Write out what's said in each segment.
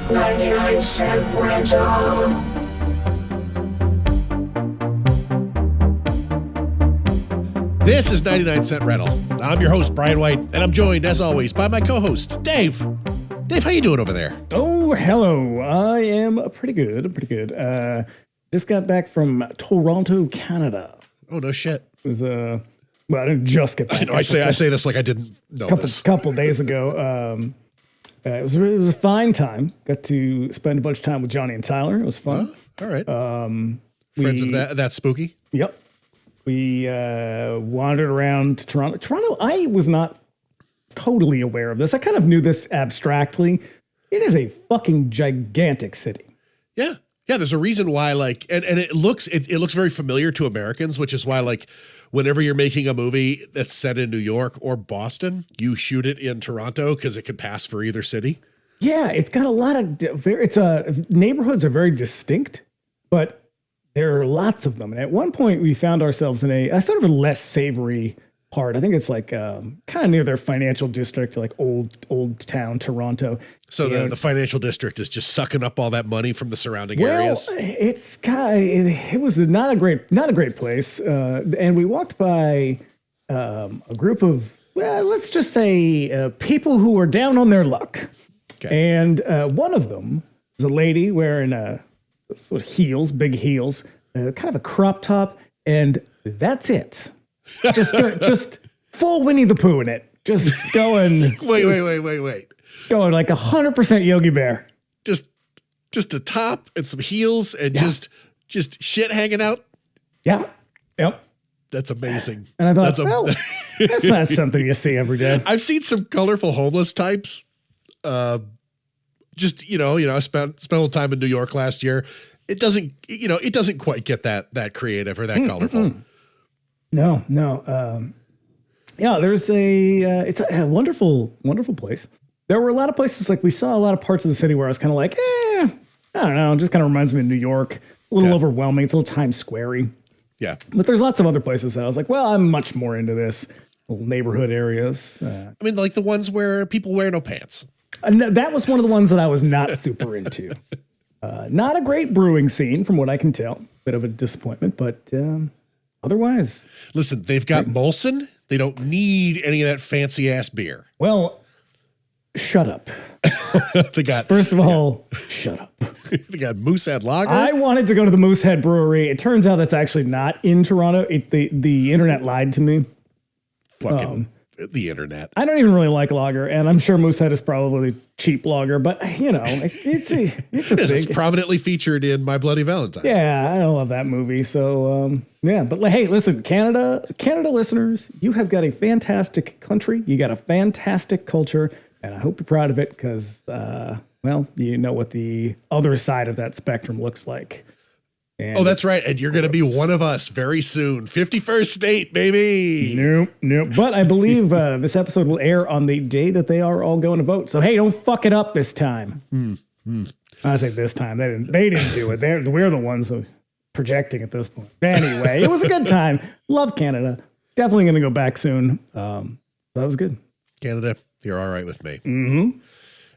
99-cent rental. This is 99 Cent Rental. I'm your host, Brian White, and I'm joined, as always, by my co-host, Dave. Dave, how you doing over there? Oh, hello. I am pretty good. Just got back from Toronto, Canada. Oh, no shit. It was well, I didn't just get back. I know. I say this like I didn't know this. Couple days ago. It was a fine time. Got to spend a bunch of time with Johnny and Tyler. It was fun. All right. Friends of that spooky. Yep. We wandered around Toronto. Toronto, I was not totally aware of this. I kind of knew this abstractly. It is a fucking gigantic city. Yeah. Yeah, there's a reason why, like, and it looks very familiar to Americans, which is why, like, whenever you're making a movie that's set in New York or Boston, you shoot it in Toronto because it can pass for either city. Yeah, it's got a lot of neighborhoods are very distinct, but there are lots of them. And at one point, we found ourselves in a sort of a less savory part. I think it's like kind of near their financial district, like old town Toronto. So the financial district is just sucking up all that money from the surrounding areas. It was not a great place. And we walked by a group of, well, let's just say people who were down on their luck. Okay. And one of them was a lady wearing sort of heels, big heels, kind of a crop top, and that's it. Just full Winnie the Pooh in it. Just going. Wait. Going like 100% Yogi Bear. Just a top and some heels and just shit hanging out. Yeah. Yep. That's amazing. And I thought, that's not something you see every day. I've seen some colorful homeless types. I spent a little time in New York last year. It doesn't quite get that creative or that colorful. No. There's it's a wonderful, wonderful place. There were a lot of places, like we saw a lot of parts of the city where I was kind of like, I don't know. It just kind of reminds me of New York. A little overwhelming. It's a little Times Square-y. Yeah. But there's lots of other places that I was like, well, I'm much more into this. Little neighborhood areas. I mean, like the ones where people wear no pants. That was one of the ones that I was not super into. Not a great brewing scene, from what I can tell. Bit of a disappointment, but otherwise. Listen, they've got Molson. They don't need any of that fancy ass beer. Well, shut up. First of all, shut up. They got Moosehead Lager. I wanted to go to the Moosehead Brewery. It turns out that's actually not in Toronto. The internet lied to me. Fucking the internet. I don't even really like lager, and I'm sure Moosehead is probably cheap lager, but it's prominently featured in My Bloody Valentine. Yeah, I love that movie. So but hey, listen, Canada listeners, you have got a fantastic country. You got a fantastic culture, and I hope you're proud of it because, you know what the other side of that spectrum looks like. And that's right. And you're going to be one of us very soon. 51st state, baby. Nope. But I believe this episode will air on the day that they are all going to vote. So, hey, don't fuck it up this time. I say this time. They didn't do it. We're the ones projecting at this point. Anyway, it was a good time. Love Canada. Definitely going to go back soon. That was good. Canada, you're all right with me. Mm-hmm.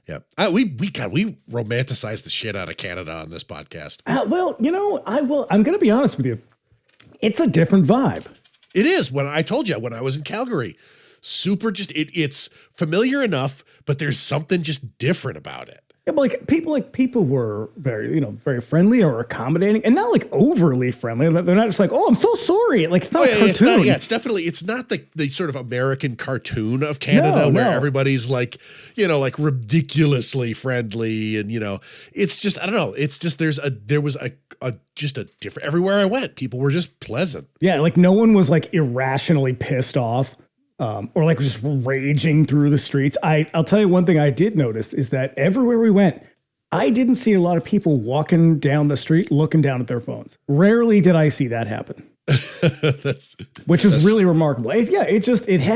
Yeah, we romanticize the shit out of Canada on this podcast. I'm going to be honest with you. It's a different vibe. It is. When I told you when I was in Calgary, it's familiar enough, but there's something just different about it. Yeah, but people were very, very friendly or accommodating, and not like overly friendly. They're not just like, oh, I'm so sorry. Like it's not a cartoon. It's not the sort of American cartoon of Canada where everybody's like, like ridiculously friendly, and it's just I don't know. It's just there was a different everywhere I went. People were just pleasant. Yeah, like no one was like irrationally pissed off. Or like just raging through the streets. I'll tell you one thing I did notice is that everywhere we went, I didn't see a lot of people walking down the street looking down at their phones. Rarely did I see that happen. Which is really remarkable. It had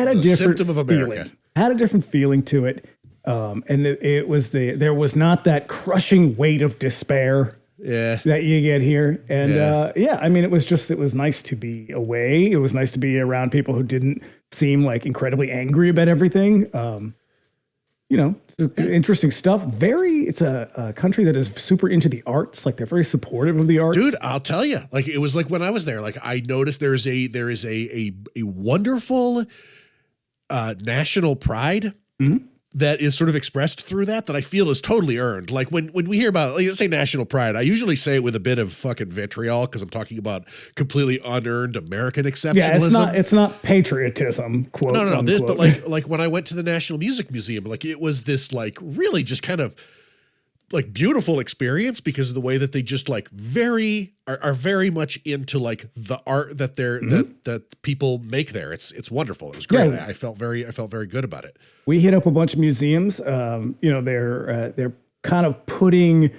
a different symptom of America. Feeling. Had a different feeling to it. And there was not that crushing weight of despair that you get here. And it was nice to be away. It was nice to be around people who didn't seem like incredibly angry about everything. it's interesting stuff. It's a country that is super into the arts. Like they're very supportive of the arts. Dude, I'll tell you, like it was like when I was there, like I noticed there is a wonderful national pride that is sort of expressed through that I feel is totally earned. Like when we hear about, like, let's say national pride, I usually say it with a bit of fucking vitriol because I'm talking about completely unearned American exceptionalism. Yeah, it's not patriotism, quote. No. But like when I went to the National Music Museum, like it was this like really just kind of like beautiful experience because of the way that they just like are very much into like the art that that people make there. It's wonderful. It was great. Yeah. I felt very good about it. We hit up a bunch of museums. They're kind of putting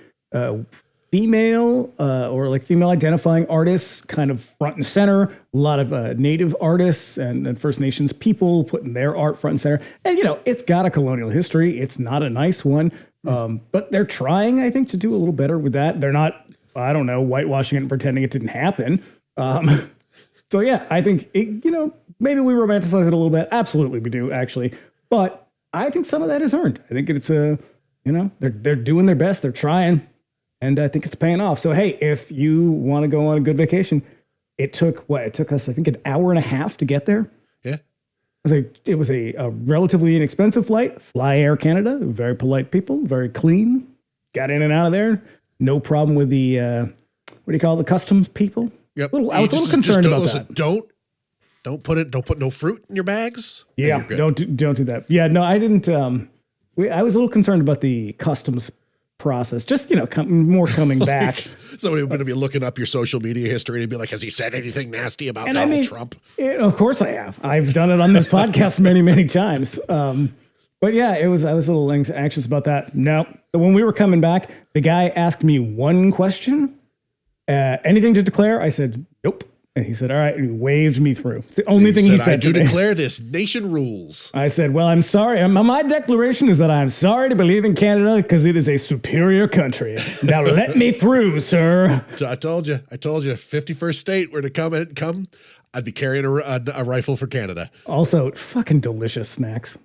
female or like female identifying artists kind of front and center. A lot of Native artists and First Nations people putting their art front and center. And it's got a colonial history. It's not a nice one. But they're trying, I think, to do a little better with that. They're not, I don't know, whitewashing it and pretending it didn't happen. So yeah, I think maybe we romanticize it a little bit. Absolutely, we do actually. But I think some of that is earned. I think it's they're doing their best. They're trying, and I think it's paying off. So hey, if you want to go on a good vacation, it took us, I think, an hour and a half to get there. Yeah. It was a relatively inexpensive flight. Fly Air Canada, very polite people, very clean. Got in and out of there. No problem with the what do you call it, the customs people. Yep. I was a little concerned about that. Don't put no fruit in your bags. Yeah, don't do that. Yeah, no, I didn't. I was a little concerned about the customs process. Just more coming back. Somebody going to be looking up your social media history and be like, has he said anything nasty about Donald Trump? Of course I have. I've done it on this podcast many times. But yeah, I was a little anxious about that. No, when we were coming back, the guy asked me one question. Anything to declare? I said, nope. And he said, all right. And he waved me through. It's the only thing he said. I do declare this nation rules. I said, well, I'm sorry. My declaration is that I'm sorry to believe in Canada because it is a superior country. Now let me through, sir. I told you. 51st state were to come. I'd be carrying a rifle for Canada. Also, fucking delicious snacks.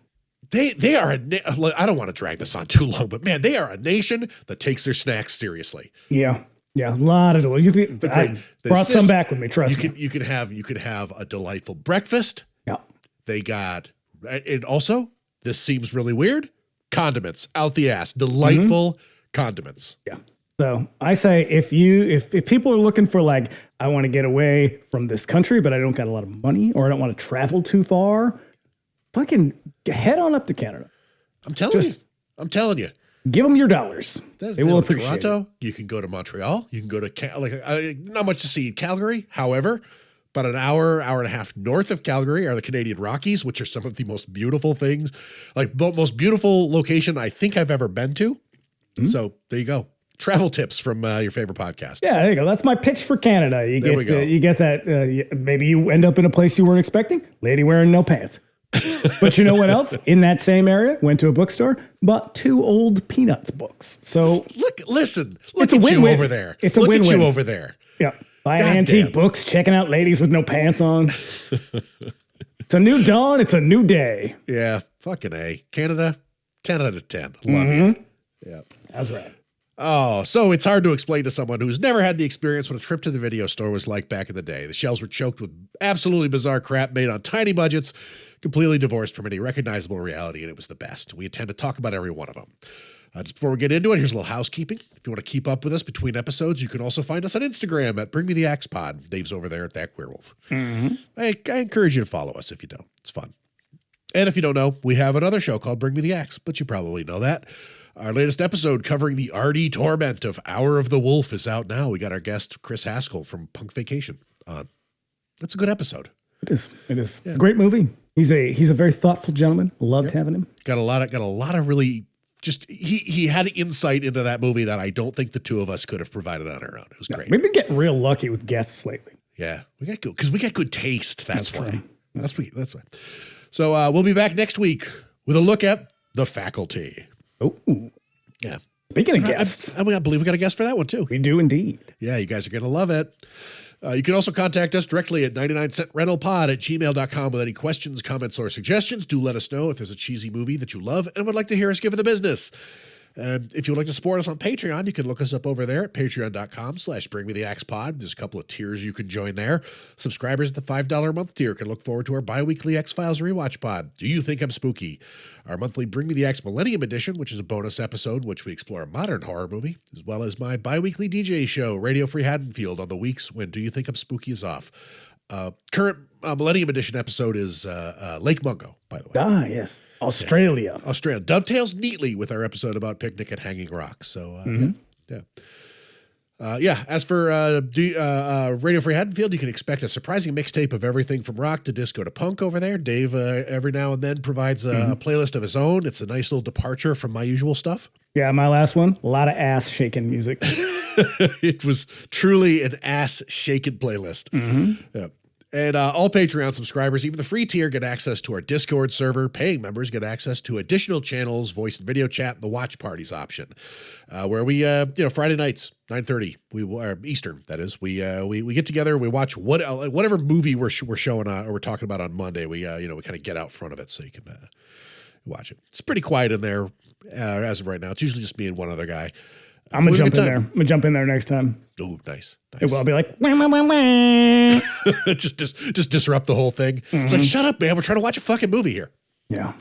They are I don't want to drag this on too long, but man, they are a nation that takes their snacks seriously. Yeah. Yeah, a lot of it. I brought some back with me. Trust me. You could have a delightful breakfast. Yeah. They got, and also this seems really weird. Condiments out the ass. Delightful condiments. Yeah. So I say if people are looking for like, I want to get away from this country, but I don't got a lot of money, or I don't want to travel too far, fucking head on up to Canada. I'm telling you. Give them your dollars. They will appreciate Toronto, it. You can go to Montreal. You can go to not much to see in Calgary. However, about an hour and a half north of Calgary are the Canadian Rockies, which are some of the most beautiful things, like most beautiful location I think I've ever been to. So there you go. Travel tips from your favorite podcast. Yeah, there you go. That's my pitch for Canada. You get that. Maybe you end up in a place you weren't expecting. Lady wearing no pants. But you know what else? In that same area, went to a bookstore, bought 2 old Peanuts books. So look at you over there. It's a win-win. Look at you over there. Yeah. Buying antique books, checking out ladies with no pants on. It's a new dawn. It's a new day. Yeah. Fucking A. Canada, 10 out of 10. Love you. Yeah. That's right. Oh, so it's hard to explain to someone who's never had the experience what a trip to the video store was like back in the day. The shelves were choked with absolutely bizarre crap made on tiny budgets, completely divorced from any recognizable reality, and it was the best. We intend to talk about every one of them. Just before we get into it, here's a little housekeeping. If you want to keep up with us between episodes, you can also find us on Instagram at Bring Me the Axe Pod. Dave's over there at That Werewolf. I encourage you to follow us if you don't. It's fun. And if you don't know, we have another show called Bring Me the Axe, but you probably know that. Our latest episode covering the arty torment of Hour of the Wolf is out now. We got our guest, Chris Haskell from Punk Vacation on. That's a good episode. It is. Yeah. It's a great movie. He's a very thoughtful gentleman. Loved having him. Got a lot of really just he had insight into that movie that I don't think the two of us could have provided on our own. It was great. We've been getting real lucky with guests lately. Yeah, we got good because we got good taste. That's why. True. That's why. So we'll be back next week with a look at The Faculty. Oh, yeah. Speaking of guests, I believe we got a guest for that one too. We do indeed. Yeah, you guys are gonna love it. You can also contact us directly at 99centrentalpod@gmail.com with any questions, comments, or suggestions. Do let us know if there's a cheesy movie that you love and would like to hear us give it the business. If you would like to support us on Patreon, you can look us up over there at patreon.com/bringmetheaxepod. There's a couple of tiers you can join there. Subscribers at the $5 a month tier can look forward to our bi-weekly X-Files rewatch pod, Do You Think I'm Spooky? Our monthly Bring Me the Axe Millennium Edition, which is a bonus episode in which we explore a modern horror movie, as well as my bi-weekly DJ show, Radio Free Haddonfield, on the weeks when Do You Think I'm Spooky is off. Current Millennium Edition episode is Lake Mungo, by the way. Ah, yes. Australia. Yeah. Australia. Dovetails neatly with our episode about Picnic at Hanging Rock. So, as for Radio Free Haddonfield, you can expect a surprising mixtape of everything from rock to disco to punk over there. Dave, every now and then, provides a playlist of his own. It's a nice little departure from my usual stuff. Yeah, my last one, a lot of ass-shaking music. It was truly an ass-shaking playlist. Yeah. And all Patreon subscribers, even the free tier, get access to our Discord server. Paying members get access to additional channels, voice and video chat, and the watch parties option, where we, Friday nights, 9:30, Eastern, that is. We get together, we watch whatever movie we're showing or we're talking about on Monday. We kind of get out front of it so you can watch it. It's pretty quiet in there as of right now. It's usually just me and one other guy. I'm gonna jump in there. I'm gonna jump in there next time. Oh, nice. I'll be like, wah, wah, wah, wah. just disrupt the whole thing. It's like, shut up, man. We're trying to watch a fucking movie here. Yeah.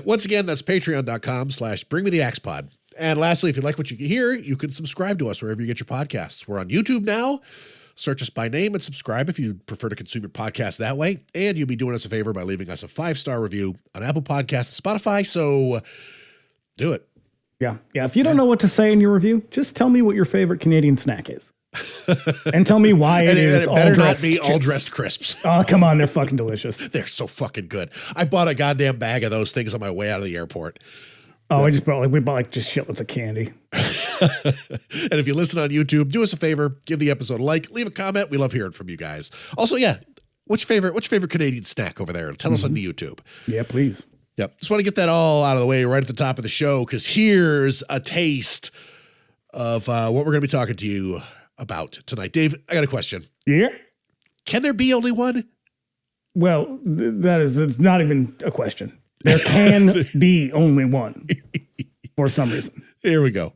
Once again, that's patreon.com/bringmetheaxepod. And lastly, if you like what you hear, you can subscribe to us wherever you get your podcasts. We're on YouTube now. Search us by name and subscribe if you prefer to consume your podcast that way. And you'll be doing us a favor by leaving us a 5-star review on Apple Podcasts and Spotify. So do it. Yeah. If you don't know what to say in your review, just tell me what your favorite Canadian snack is. And tell me why it is all better dressed not be chips. all dressed crisps. Oh, come on. They're fucking delicious. They're so fucking good. I bought a goddamn bag of those things on my way out of the airport. Oh, we bought just shitloads of candy. And if you listen on YouTube, do us a favor, give the episode a like, leave a comment. We love hearing from you guys. Also, what's your favorite Canadian snack over there? Tell us on the YouTube. Yeah, please. Yep. Just want to get that all out of the way right at the top of the show, because here's a taste of what we're going to be talking to you about tonight. Dave, I got a question. Yeah. Can there be only one? Well, it's not even a question. There can be only one for some reason. Here we go.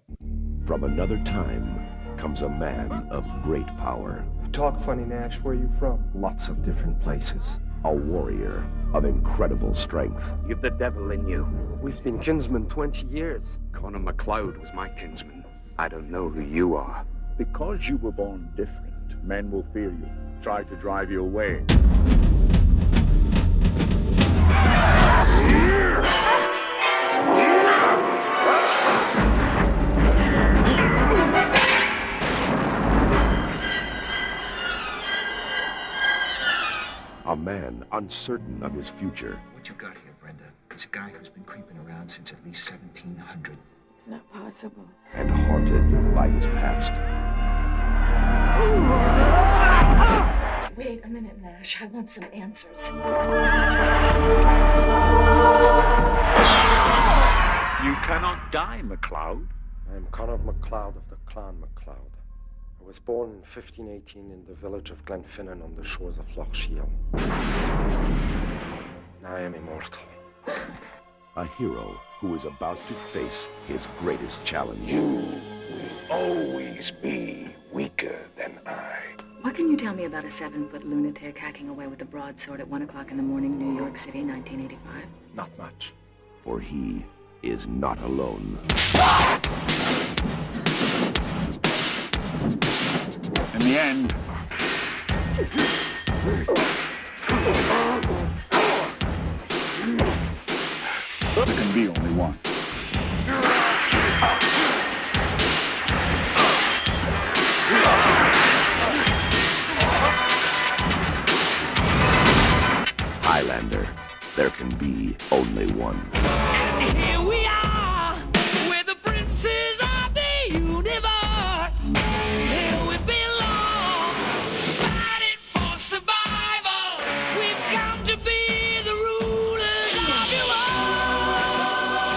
From another time comes a man of great power. You talk funny, Nash. Where are you from? Lots of different places. A warrior of incredible strength. You've the devil in you. We've been kinsmen 20 years. Connor MacLeod was my kinsman. I don't know who you are. Because you were born different, men will fear you, try to drive you away. A man uncertain of his future. What you got here, Brenda, is a guy who's been creeping around since at least 1700. It's not possible. And haunted by his past. Wait a minute, Nash. I want some answers. You cannot die, MacLeod. I'm Connor MacLeod of the Clan MacLeod. I was born in 1518 in the village of Glenfinnan on the shores of Loch Shiel. Now I am immortal. A hero who is about to face his greatest challenge. You will always be weaker than I. What can you tell me about a 7-foot lunatic hacking away with a broadsword at 1 o'clock in the morning, New York City, 1985? Not much. For he is not alone. In the end, there can be only one. Highlander, there can be only one. Here we are, we're the princes of the universe. Here we belong, fighting for survival. We've come to be the rulers of your world.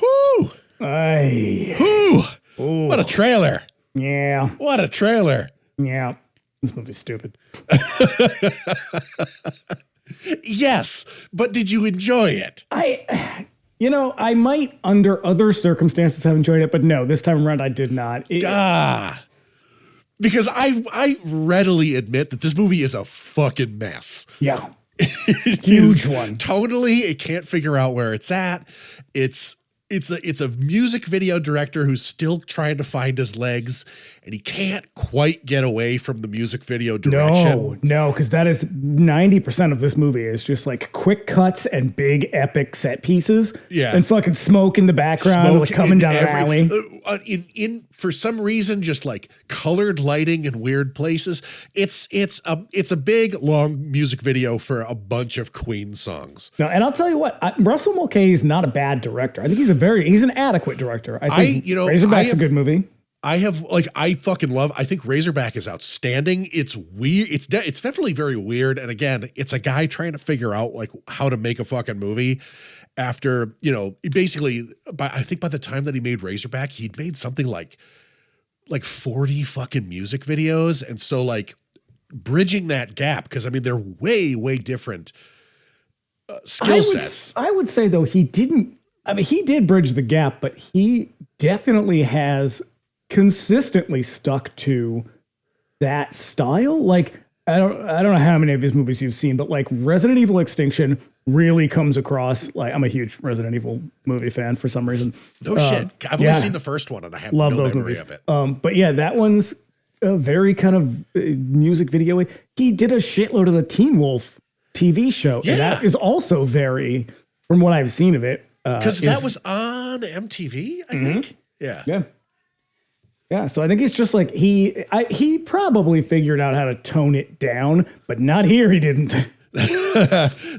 Whoo! Ay. Whoo! Ooh. What a trailer. Yeah. What a trailer. Yeah, this movie's stupid. Yes, but did you enjoy it? I might under other circumstances have enjoyed it, but no, this time around I did not. Because I readily admit that this movie is a fucking mess. Yeah. Huge one. Totally, it can't figure out where it's at. It's a music video director who's still trying to find his legs, and he can't quite get away from the music video direction. No, because that is 90% of this movie is just like quick cuts and big epic set pieces. Yeah. And fucking smoke in the background, like coming down an alley. For some reason, just like colored lighting in weird places. It's a big long music video for a bunch of Queen songs. No, and I'll tell you what, Russell Mulcahy is not a bad director. I think he's an adequate director. I think Razorback's a good movie. I think Razorback is outstanding. It's weird. It's definitely very weird. And again, it's a guy trying to figure out like how to make a fucking movie after, basically I think by the time that he made Razorback, he'd made something like 40 fucking music videos. And so like bridging that gap, because I mean, they're way, way different skill sets. I would say though, he did bridge the gap, but he definitely has consistently stuck to that style. Like I don't know how many of his movies you've seen, but like Resident Evil Extinction really comes across like I'm a huge Resident Evil movie fan for some reason. No shit. I've only seen the first one and I have no memory of it. But yeah, that one's a very kind of music video. He did a shitload of the Teen Wolf TV show. Yeah. And that is also very, from what I've seen of it. Because that was on MTV, I think. Yeah. Yeah. Yeah, so I think it's just like he probably figured out how to tone it down, but not here. He didn't.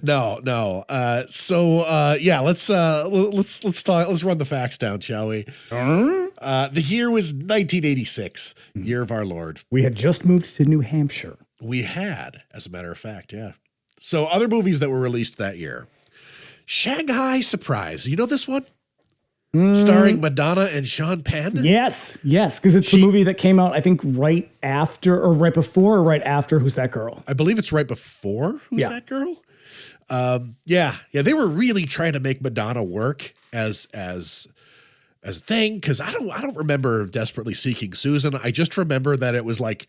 No. Let's talk. Let's run the facts down, shall we? The year was 1986, year of our Lord. We had just moved to New Hampshire. We had, as a matter of fact, yeah. So other movies that were released that year: Shanghai Surprise. You know this one? Starring Madonna and Sean Penn? Yes, because it's the movie that came out, I think, right after or right before or right after Who's That Girl? I believe it's right before Who's That Girl? They were really trying to make Madonna work as a thing, because I don't remember Desperately Seeking Susan. I just remember that it was like,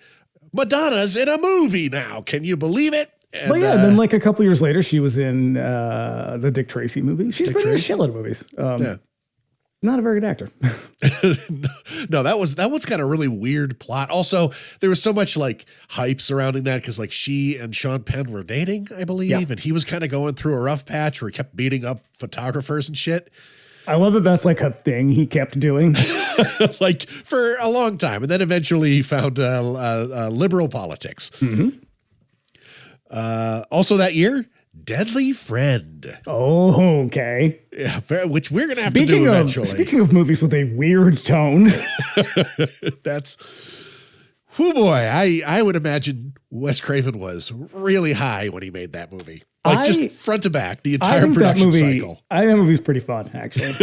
Madonna's in a movie now. Can you believe it? And, then like a couple years later, she was in the Dick Tracy movie. She's been in a shitload of movies. Not a very good actor. No, that one's got a really weird plot. Also, there was so much like hype surrounding that because like she and Sean Penn were dating, I believe, and he was kind of going through a rough patch where he kept beating up photographers and shit. I love that that's like a thing he kept doing. Like for a long time. And then eventually he found liberal politics. Also that year, Deadly Friend. Oh, okay. Yeah, which we're going to have to do eventually. Speaking of movies with a weird tone. Oh boy, I would imagine Wes Craven was really high when he made that movie. Like just front to back, the entire production cycle. I think that movie's pretty fun, actually.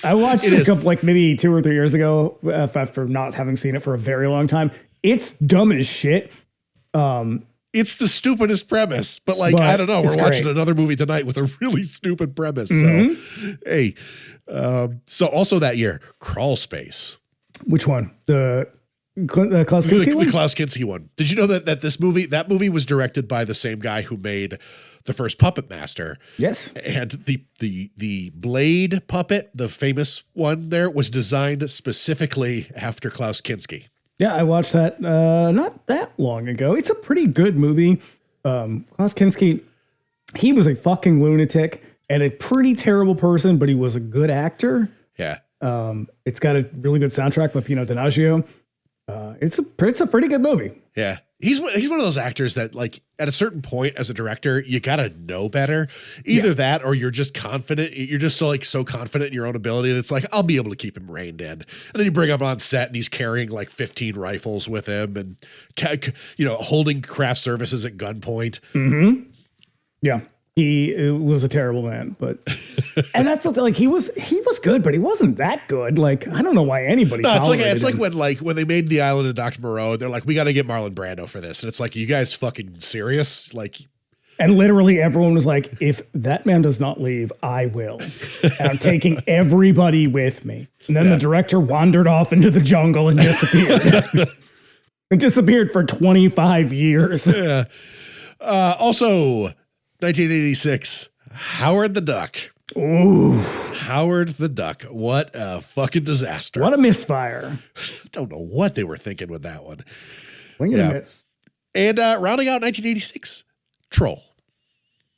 I watched it a couple, like maybe 2 or 3 years ago after not having seen it for a very long time. It's dumb as shit. It's the stupidest premise, but I don't know. We're watching another movie tonight with a really stupid premise. So, hey, so also that year, Crawl Space. Which one? The Klaus Kinski one? The Klaus Kinski one. Did you know that that movie was directed by the same guy who made the first Puppet Master? Yes. And the Blade puppet, the famous one there, was designed specifically after Klaus Kinski. Yeah, I watched that not that long ago. It's a pretty good movie. Klaus Kinski, he was a fucking lunatic and a pretty terrible person, but he was a good actor. Yeah. It's got a really good soundtrack by Pino Donaggio. It's a pretty good movie. Yeah. He's one of those actors that like at a certain point as a director, you got to know better. Either that or you're just confident. You're just so confident in your own ability that's like, I'll be able to keep him reined in. And then you bring him on set and he's carrying like 15 rifles with him and, holding craft services at gunpoint. Mm-hmm. Yeah. He was a terrible man, but and that's something like he was good, but he wasn't that good. Like I don't know why anybody. No, it's him. like when they made The Island of Dr. Moreau, they're like, we got to get Marlon Brando for this, and it's like, you guys fucking serious? Like, and literally everyone was like, if that man does not leave, I will. And I'm taking everybody with me. And then the director wandered off into the jungle and disappeared. It disappeared for 25 years. Yeah. Also, 1986, Howard the Duck. Ooh. Howard the Duck. What a fucking disaster. What a misfire. I don't know what they were thinking with that one. We're gonna miss. And rounding out 1986, Troll.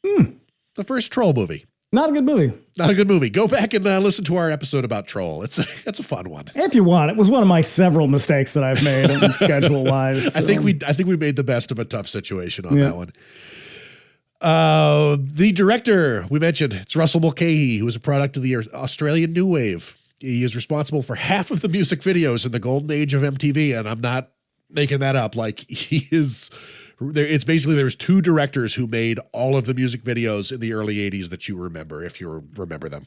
The first Troll movie. Not a good movie. Not a good movie. Go back and listen to our episode about Troll. It's a fun one. If you want, it was one of my several mistakes that I've made schedule wise. I think we made the best of a tough situation on that one. The director we mentioned, it's Russell Mulcahy, who was a product of the Australian New Wave. He is responsible for half of the music videos in the golden age of MTV, and I'm not making that up. Like he is. It's basically there's two directors who made all of the music videos in the early 80s that you remember, if you remember them.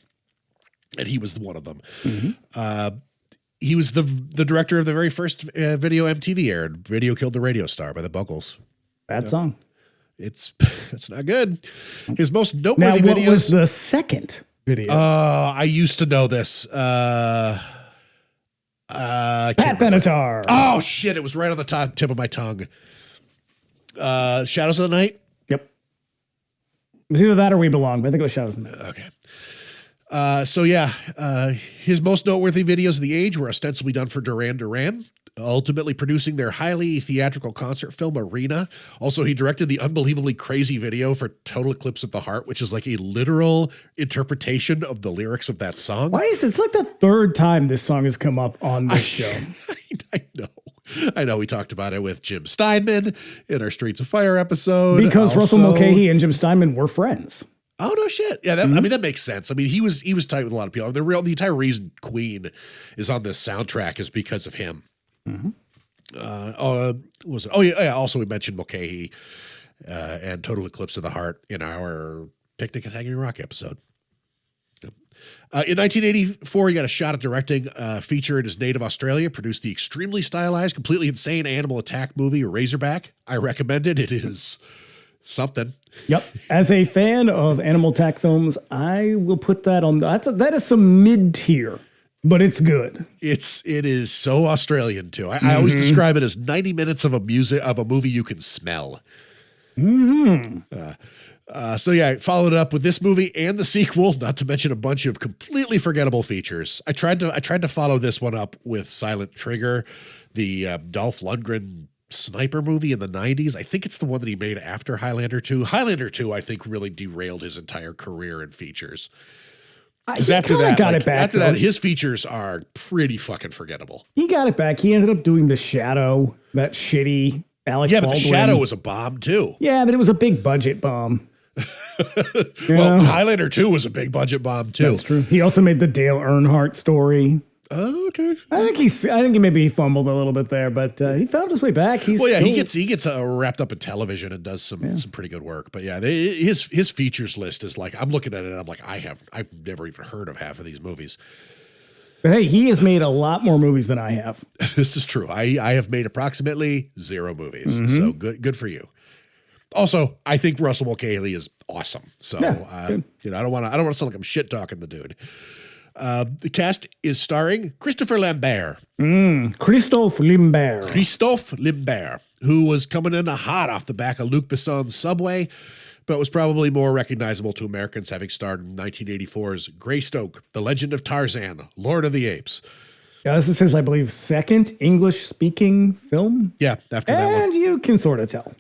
And he was one of them. Mm-hmm. He was the director of the very first video MTV aired, Video Killed the Radio Star by the Buggles. Bad song. It's not good. His most noteworthy videos. Now, what was the second video? I used to know this. Pat Benatar. Oh, shit. It was right on the tip of my tongue. Shadows of the Night? Yep. It was either that or We Belong, but I think it was Shadows of the Night. Okay. His most noteworthy videos of the age were ostensibly done for Duran Duran, ultimately producing their highly theatrical concert film Arena. Also, he directed the unbelievably crazy video for Total Eclipse of the Heart, which is like a literal interpretation of the lyrics of that song. Why is it? It's like the third time this song has come up on this show. I know we talked about it with Jim Steinman in our Streets of Fire episode. Because Russell Mulcahy and Jim Steinman were friends. Oh, no shit. Yeah, I mean, that makes sense. I mean, he was tight with a lot of people. The entire reason Queen is on this soundtrack is because of him. Mm-hmm. Also, we mentioned Mulcahy and Total Eclipse of the Heart in our Picnic at Hanging Rock episode. In 1984, he got a shot at directing a feature in his native Australia, produced the extremely stylized, completely insane animal attack movie Razorback. I recommend it. It is something. Yep. As a fan of animal attack films, I will put that on. That is some mid-tier, but it's good. It is so Australian too. I always describe it as 90 minutes of a movie you can smell. Followed up with this movie and the sequel, not to mention a bunch of completely forgettable features. I tried to follow this one up with Silent Trigger, the Dolph Lundgren sniper movie in the 90s. I think it's the one that he made after Highlander 2. Highlander 2, I think, really derailed his entire career in features. Because after that, his features are pretty fucking forgettable. He got it back. He ended up doing The Shadow, that shitty Alec Baldwin. But The Shadow was a bomb too. Yeah, but it was a big budget bomb. Highlander 2 was a big budget bomb too. That's true. He also made the Dale Earnhardt story. Oh, okay. I think maybe he fumbled a little bit there, but he found his way back. He gets wrapped up in television and does some pretty good work. But yeah, his features list is like, I'm looking at it and I'm like, I've never even heard of half of these movies. But hey, he has made a lot more movies than I have. This is true. I have made approximately 0 movies. Mm-hmm. So good for you. Also, I think Russell Mulcahy is awesome. So I don't want to sound like I'm shit talking the dude. The cast is starring Christopher Lambert. Christophe Lambert, who was coming in hot off the back of Luc Besson's Subway, but was probably more recognizable to Americans having starred in 1984's Greystoke, The Legend of Tarzan, Lord of the Apes. Yeah, this is his, I believe, second English-speaking film. Yeah, after that one. And you can sort of tell.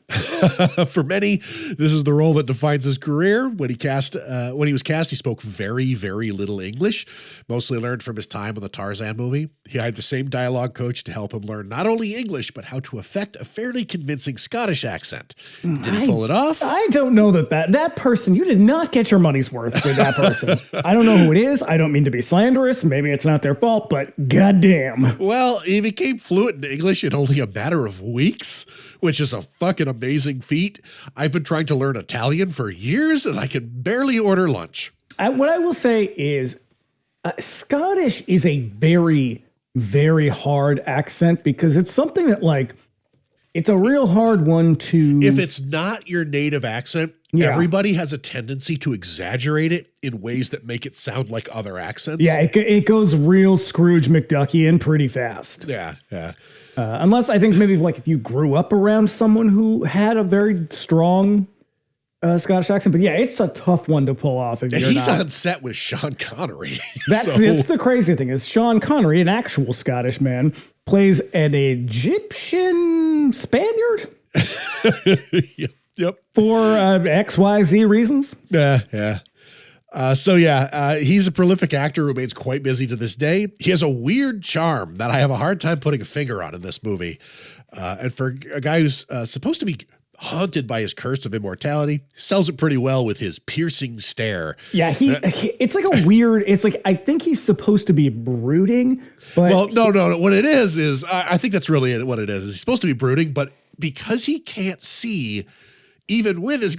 For many, this is the role that defines his career. When he was cast, he spoke very, very little English, mostly learned from his time on the Tarzan movie. He hired the same dialogue coach to help him learn not only English, but how to affect a fairly convincing Scottish accent. Did he pull it off? I don't know that person, you did not get your money's worth with that person. I don't know who it is. I don't mean to be slanderous. Maybe it's not their fault, but God goddamn. Well, he became fluent in English in only a matter of weeks, which is a fucking amazing feat. I've been trying to learn Italian for years, and I can barely order lunch. What I will say is Scottish is a very, very hard accent because it's something that, like, it's a real hard one to... If it's not your native accent, everybody has a tendency to exaggerate it in ways that make it sound like other accents. Yeah, it goes real Scrooge McDuckian pretty fast. Yeah. Unless I think maybe like if you grew up around someone who had a very strong Scottish accent. But yeah, it's a tough one to pull off. If you're he's not. on set with Sean Connery. That's the crazy thing is Sean Connery, an actual Scottish man, plays an Egyptian Spaniard. Yep. For XYZ reasons. Yeah. He's a prolific actor who remains quite busy to this day. He has a weird charm that I have a hard time putting a finger on in this movie. And for a guy who's supposed to be haunted by his curse of immortality, sells it pretty well with his piercing stare. Yeah, it's like a weird, it's like, I think he's supposed to be brooding, but... Well, no. What it is I think that's really what it is. He's supposed to be brooding, but because he can't see, even with his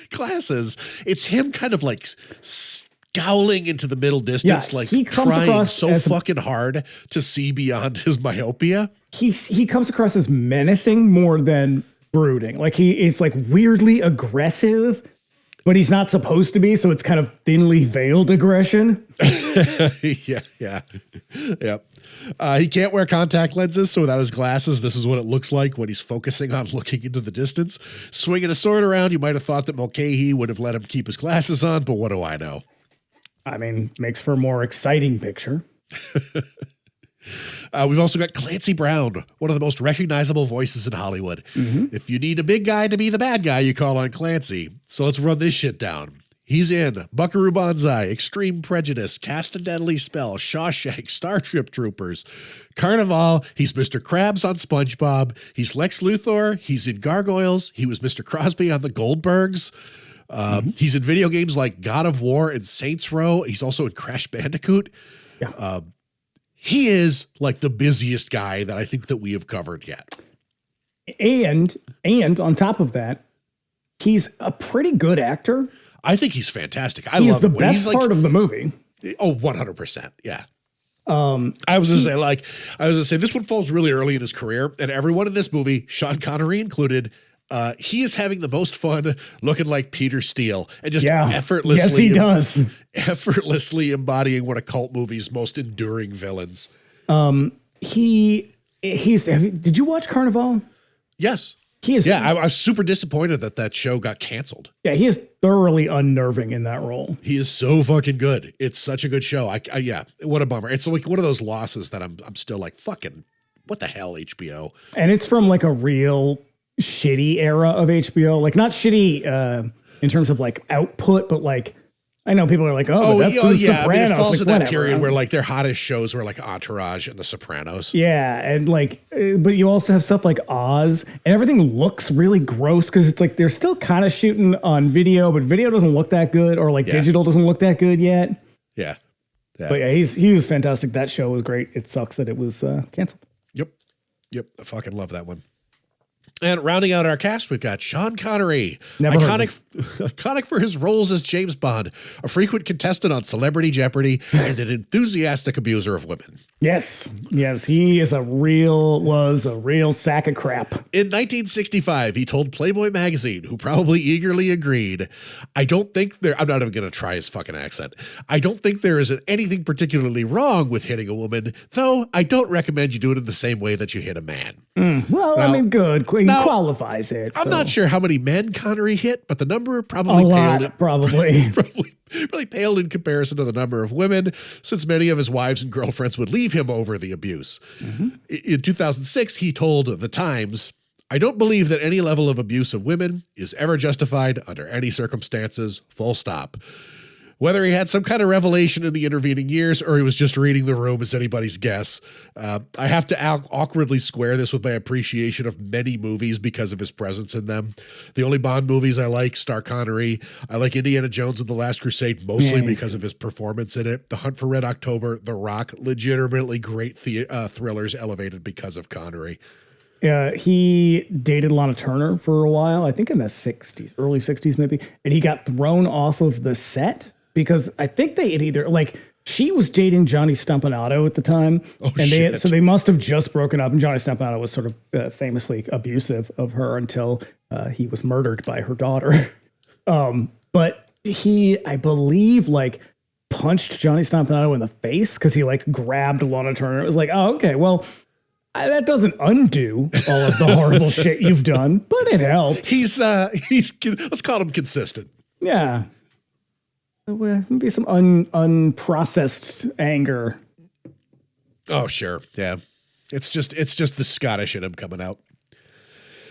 glasses, it's him kind of like scowling into the middle distance, like he trying so fucking hard to see beyond his myopia. He comes across as menacing more than brooding. Like it's like weirdly aggressive, but he's not supposed to be, so it's kind of thinly veiled aggression. Yeah. He can't wear contact lenses, so without his glasses, this is what it looks like when he's focusing on looking into the distance. Swinging a sword around, you might have thought that Mulcahy would have let him keep his glasses on, but what do I know? I mean, makes for a more exciting picture. We've also got Clancy Brown, one of the most recognizable voices in Hollywood. Mm-hmm. If you need a big guy to be the bad guy, you call on Clancy. So let's run this shit down. He's in Buckaroo Banzai, Extreme Prejudice, Cast a Deadly Spell, Shawshank, Starship Troopers, Carnival. He's Mr. Krabs on SpongeBob. He's Lex Luthor. He's in Gargoyles. He was Mr. Crosby on The Goldbergs. He's in video games like God of War and Saints Row. He's also in Crash Bandicoot. Yeah. He is like the busiest guy that I think that we have covered yet. And on top of that, he's a pretty good actor. I think he's fantastic. He's the best part of the movie. Oh, 100%. Yeah. I was going to say this one falls really early in his career, and everyone in this movie, Sean Connery included, he is having the most fun looking like Peter Steele and just effortlessly. Yes, he does. Effortlessly embodying one of cult movies' most enduring villains. Did you watch Carnival? Yes. I was super disappointed that show got canceled. Yeah, he is thoroughly unnerving in that role. He is so fucking good. It's such a good show. What a bummer. It's like one of those losses that I'm still like, fucking, what the hell, HBO? And it's from like a real shitty era of HBO. Like not shitty in terms of like output, but like I know people are like, that's The Sopranos. I mean, it falls like, in that period where like their hottest shows were like Entourage and The Sopranos. Yeah, and like, but you also have stuff like Oz, and everything looks really gross because it's like they're still kind of shooting on video, but video doesn't look that good, or like digital doesn't look that good yet. Yeah. But yeah, he was fantastic. That show was great. It sucks that it was canceled. Yep. I fucking love that one. And rounding out our cast, we've got Sean Connery, Never iconic for his roles as James Bond, a frequent contestant on Celebrity Jeopardy, and an enthusiastic abuser of women. Yes, he is was a real sack of crap. In 1965, he told Playboy magazine, who probably eagerly agreed, I'm not even going to try his fucking accent. I don't think there is anything particularly wrong with hitting a woman, though I don't recommend you do it in the same way that you hit a man. Well, now, I mean, good. He qualifies it. I'm not sure how many men Connery hit, but the number probably probably paled in comparison to the number of women, since many of his wives and girlfriends would leave him over the abuse. Mm-hmm. In 2006, he told The Times, I don't believe that any level of abuse of women is ever justified under any circumstances, full stop. Whether he had some kind of revelation in the intervening years or he was just reading the room is anybody's guess. I have to awkwardly square this with my appreciation of many movies because of his presence in them. The only Bond movies I like, star Connery. I like Indiana Jones and the Last Crusade, mostly because of his performance in it. The Hunt for Red October, The Rock, legitimately great thrillers elevated because of Connery. He dated Lana Turner for a while, I think in the 60s, early 60s maybe, and he got thrown off of the set because I think they had either, like, she was dating Johnny Stompanato at the time, so they must have just broken up, and Johnny Stompanato was sort of famously abusive of her until he was murdered by her daughter. But he, I believe, like, punched Johnny Stompanato in the face because he, like, grabbed Lana Turner. It was like, oh, okay, well, that doesn't undo all of the horrible shit you've done, but it helped. He's let's call him consistent. Yeah. Maybe some unprocessed anger. Oh, sure. Yeah. It's just the Scottish in him coming out.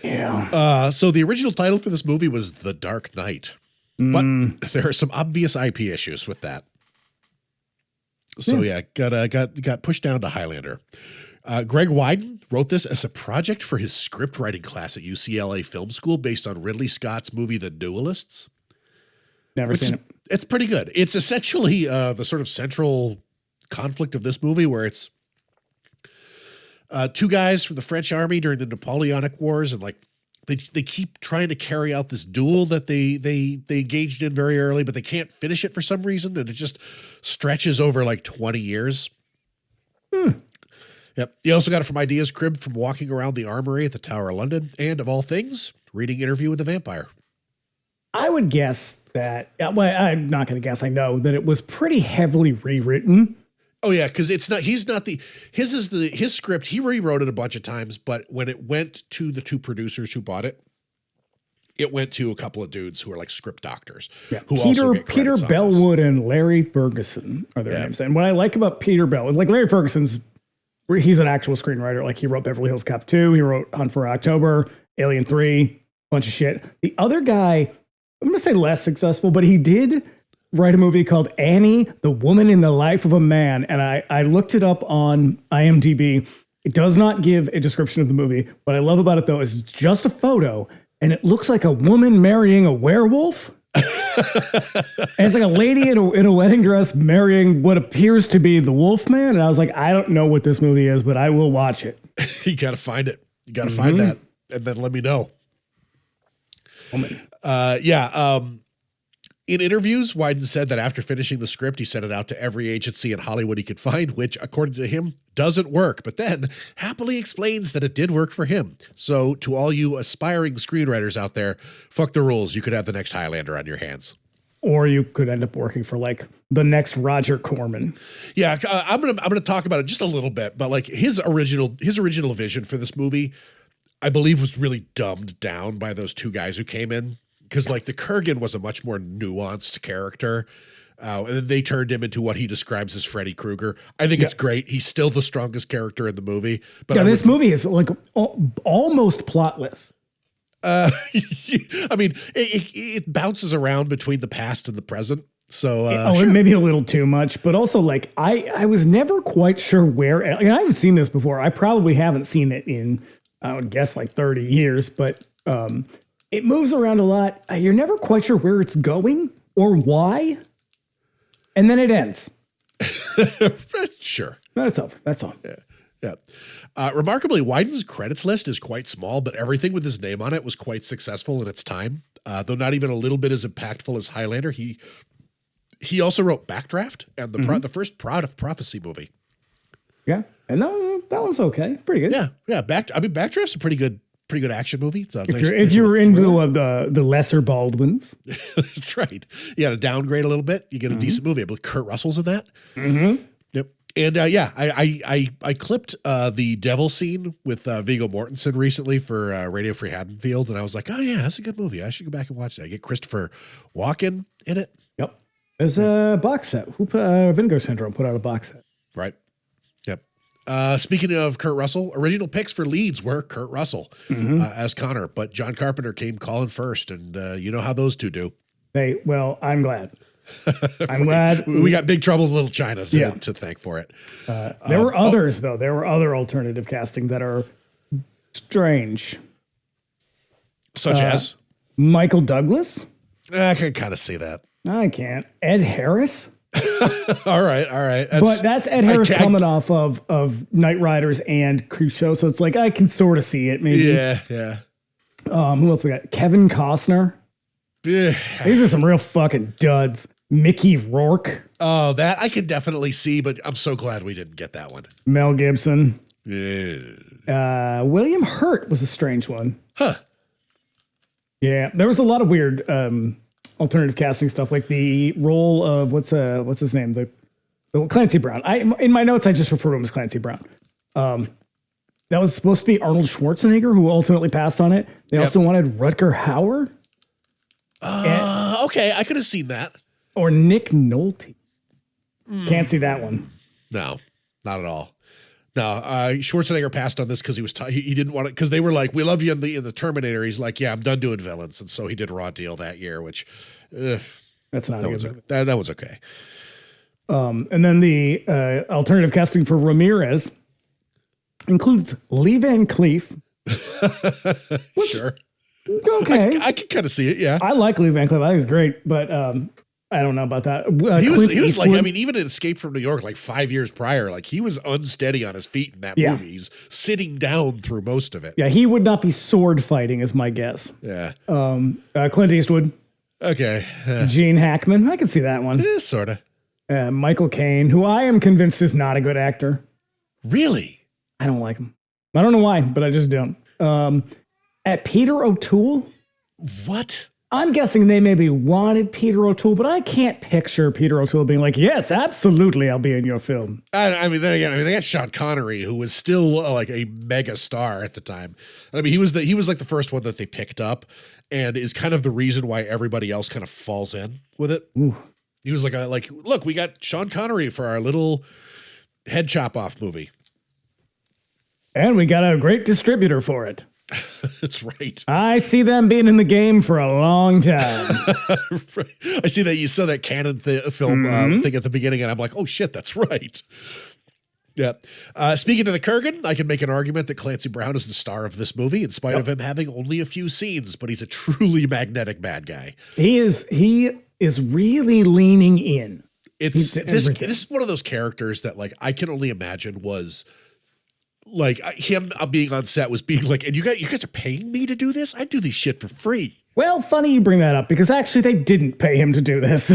Yeah. So the original title for this movie was The Dark Knight, but there are some obvious IP issues with that. So got pushed down to Highlander. Greg Weiden wrote this as a project for his script writing class at UCLA Film School based on Ridley Scott's movie The Duelists. Never seen it. It's pretty good. It's essentially the sort of central conflict of this movie where it's two guys from the French army during the Napoleonic Wars, and like they keep trying to carry out this duel that they engaged in very early, but they can't finish it for some reason, and it just stretches over like 20 years. Yep. You also got it from ideas cribbed from walking around the armory at the Tower of London, and of all things, reading Interview with the Vampire. I would guess that, well, I'm not going to guess, I know that it was pretty heavily rewritten. Oh yeah, because his script, he rewrote it a bunch of times, but when it went to the two producers who bought it, it went to a couple of dudes who are like script doctors. Yeah. Who also get Peter credits on Bellwood and Larry Ferguson are their names. And what I like about Peter Bellwood, like Larry Ferguson's, he's an actual screenwriter. Like he wrote Beverly Hills Cop 2, he wrote Hunt for October, Alien 3, bunch of shit. The other guy, I'm going to say less successful, but he did write a movie called Annie, the Woman in the Life of a Man. And I looked it up on IMDb. It does not give a description of the movie. What I love about it, though, is it's just a photo, and it looks like a woman marrying a werewolf. And it's like a lady in a wedding dress marrying what appears to be the Wolfman. And I was like, I don't know what this movie is, but I will watch it. You got to find it. You got to find that, and then let me know. In interviews, Weiden said that after finishing the script, he sent it out to every agency in Hollywood he could find, which, according to him, doesn't work, but then happily explains that it did work for him. So to all you aspiring screenwriters out there, fuck the rules. You could have the next Highlander on your hands. Or you could end up working for like the next Roger Corman. Yeah, I'm gonna talk about it just a little bit, but like his original vision for this movie, I believe, was really dumbed down by those two guys who came in. Because like the Kurgan was a much more nuanced character, and then they turned him into what he describes as Freddy Krueger. I think it's great. He's still the strongest character in the movie. But this movie is like almost plotless. I mean, it bounces around between the past and the present. So maybe a little too much, but also like I was never quite sure where. I haven't seen this before. I probably haven't seen it in, I would guess, like 30 years, but. It moves around a lot. You're never quite sure where it's going or why. And then it ends. Sure. That's over. That's all. Yeah. Remarkably, Weiden's credits list is quite small, but everything with his name on it was quite successful in its time. Though not even a little bit as impactful as Highlander. He also wrote Backdraft and the first Prod of Prophecy movie. Yeah. And that one's okay. Pretty good. Yeah. Backdraft's a pretty good action movie. If you're into the lesser Baldwins. That's right. You got to downgrade a little bit. You get a decent movie. I believe Kurt Russell's in that. Yep. And I clipped the devil scene with Viggo Mortensen recently for Radio Free Haddonfield, and I was like, oh yeah, that's a good movie. I should go back and watch that. I get Christopher Walken in it. Yep. There's a box set. Vinegar Syndrome put out a box set. Right. Yep. Speaking of Kurt Russell, original picks for leads were Kurt Russell as Connor, but John Carpenter came calling first, and you know how those two do. Well, I'm glad. I'm glad we got Big Trouble in Little China to thank for it. There were others though. There were other alternative casting that are strange, such as Michael Douglas. I can kind of see that. I can't. Ed Harris. all right. But that's Ed Harris coming off of Knight Riders and Crusoe, so it's like I can sort of see it. Maybe. Yeah. Who else we got? Kevin Costner. Yeah. These are some real fucking duds. Mickey Rourke. Oh, that I could definitely see, but I'm so glad we didn't get that one. Mel Gibson. Yeah. William Hurt was a strange one. Huh. Yeah, there was a lot of weird alternative casting stuff, like the role of what's his name, the Clancy Brown. In my notes I just refer to him as Clancy Brown. That was supposed to be Arnold Schwarzenegger, who ultimately passed on it. They also wanted Rutger Hauer. Okay, I could have seen that. Or Nick Nolte. Can't see that one. No, not at all. No, Schwarzenegger passed on this because he didn't want it, because they were like, we love you in the Terminator. He's like, yeah, I'm done doing villains, and so he did Raw Deal that year, which that's not good. That was okay. And then the alternative casting for Ramirez includes Lee Van Cleef. Sure. Okay. I can kind of see it, yeah. I like Lee Van Cleef. I think he's great, but I don't know about that. He was like, I mean, even in Escape from New York, like 5 years prior, like he was unsteady on his feet in that movie. He's sitting down through most of it. Yeah, he would not be sword fighting, is my guess. Yeah. Clint Eastwood. Okay. Gene Hackman. I can see that one. Sort of. Michael Caine, who I am convinced is not a good actor. Really? I don't like him. I don't know why, but I just don't. At Peter O'Toole. What? I'm guessing they maybe wanted Peter O'Toole, but I can't picture Peter O'Toole being like, yes, absolutely, I'll be in your film. I mean, then again, they got Sean Connery, who was still like a mega star at the time. I mean, he was like the first one that they picked up, and is kind of the reason why everybody else kind of falls in with it. Ooh. He was like, look, we got Sean Connery for our little head chop off movie. And we got a great distributor for it. That's right. I see them being in the game for a long time. I see that you saw that Canon film thing at the beginning, and I'm like, oh shit, that's right. Yeah. Speaking of the Kurgan, I can make an argument that Clancy Brown is the star of this movie, in spite of him having only a few scenes, but he's a truly magnetic bad guy. He is really leaning in. This is one of those characters that, like, I can only imagine was like him being on set was being like, and you guys are paying me to do this? I do this shit for free. Well, funny you bring that up, because actually they didn't pay him to do this.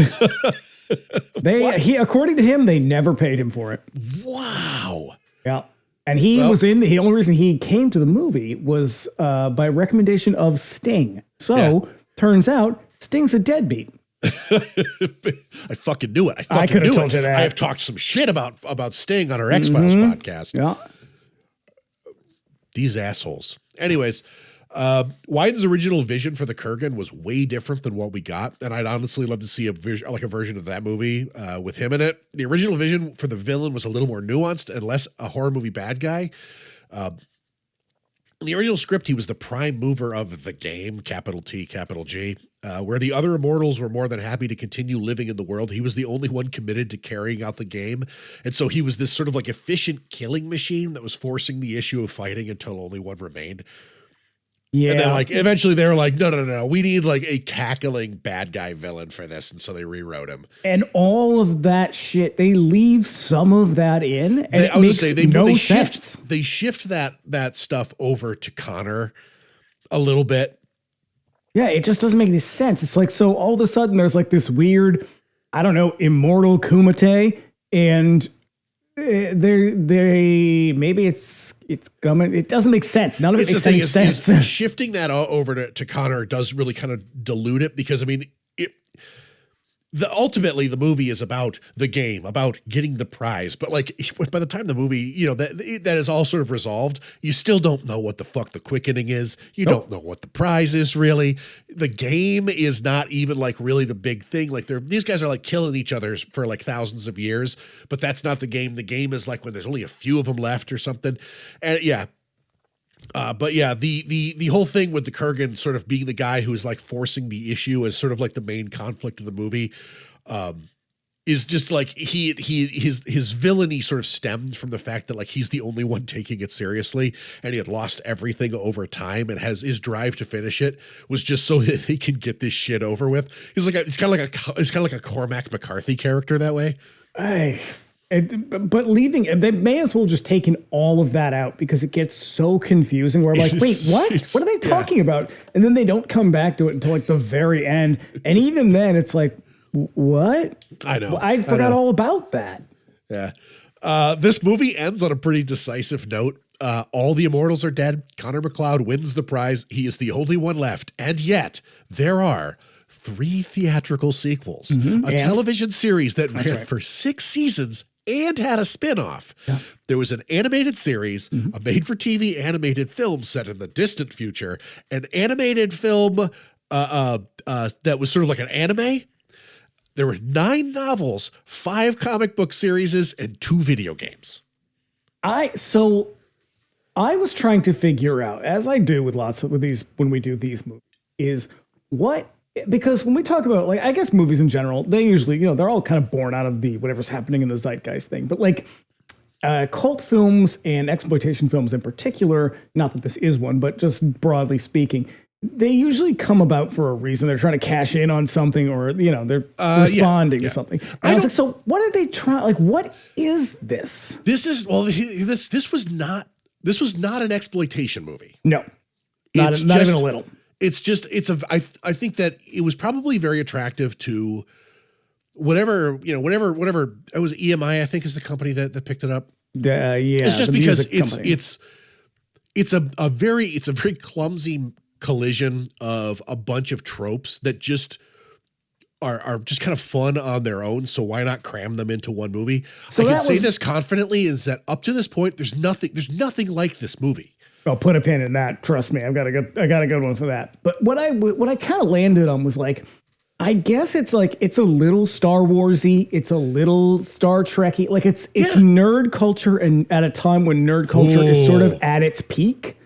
According to him, they never paid him for it. Wow. Yeah. And the only reason he came to the movie was by recommendation of Sting. So turns out Sting's a deadbeat. I fucking knew it. I could have told you that. I have talked some shit about Sting on our X-Files podcast. Yeah. These assholes. Anyways, Wyden's original vision for the Kurgan was way different than what we got, and I'd honestly love to see a version of that movie with him in it. The original vision for the villain was a little more nuanced and less a horror movie bad guy. In the original script, he was the prime mover of the game, capital T, capital G, where the other immortals were more than happy to continue living in the world. He was the only one committed to carrying out the game. And so he was this sort of like efficient killing machine that was forcing the issue of fighting until only one remained. Yeah. And then like eventually they were like, no. We need like a cackling bad guy villain for this. And so they rewrote him. And all of that shit, they leave some of that in. And they shift that stuff over to Connor a little bit. Yeah, it just doesn't make any sense. It's like, so all of a sudden there's like this weird, I don't know, immortal Kumite, and maybe it's coming. It doesn't make sense. None of it makes any sense. Shifting that over to Connor does really kind of dilute it, because I mean, ultimately the movie is about the game, about getting the prize. But like by the time the movie, that is all sort of resolved, you still don't know what the fuck the quickening is. You don't know what the prize is really. The game is not even like really the big thing. Like these guys are like killing each other for like thousands of years, but that's not the game. The game is like when there's only a few of them left or something. And but yeah, the whole thing with the Kurgan sort of being the guy who's like forcing the issue as sort of like the main conflict of the movie is just like his villainy sort of stemmed from the fact that like he's the only one taking it seriously, and he had lost everything over time, and has his drive to finish it was just so that he can get this shit over with. He's kind of like a Cormac McCarthy character that way. But leaving, they may as well just taken all of that out because it gets so confusing. Where I'm like, wait, what? What are they talking about? And then they don't come back to it until like the very end, and even then, it's like, what? I know. I forgot all about that. Yeah. This movie ends on a pretty decisive note. All the immortals are dead. Connor McLeod wins the prize. He is the only one left. And yet there are 3 theatrical sequels, a television series that ran for 6 seasons and had a spinoff. Yeah. There was an animated series, a made-for-TV animated film set in the distant future, an animated film that was sort of like an anime. There were 9 novels, 5 comic book series, and 2 video games. I was trying to figure out, as I do with these when we do these movies, is what, because when we talk about, like, I guess movies in general, they usually, they're all kind of born out of the whatever's happening in the zeitgeist thing. But like cult films and exploitation films in particular, not that this is one, but just broadly speaking, they usually come about for a reason. They're trying to cash in on something, or they're responding to something. And I was like, so what are they trying? Like, what is this? This was not an exploitation movie. No, not even a little. I think that it was probably very attractive to whatever it was. EMI, I think, is the company that picked it up. It's just because it's a very clumsy collision of a bunch of tropes that just are just kind of fun on their own. So why not cram them into one movie? So I can say this confidently, is that up to this point, there's nothing like this movie. I'll put a pin in that. Trust me, I got a good one for that. But what I kind of landed on was like, I guess it's a little Star Warsy, it's a little Star Trekky, like it's nerd culture, and at a time when nerd culture is sort of at its peak.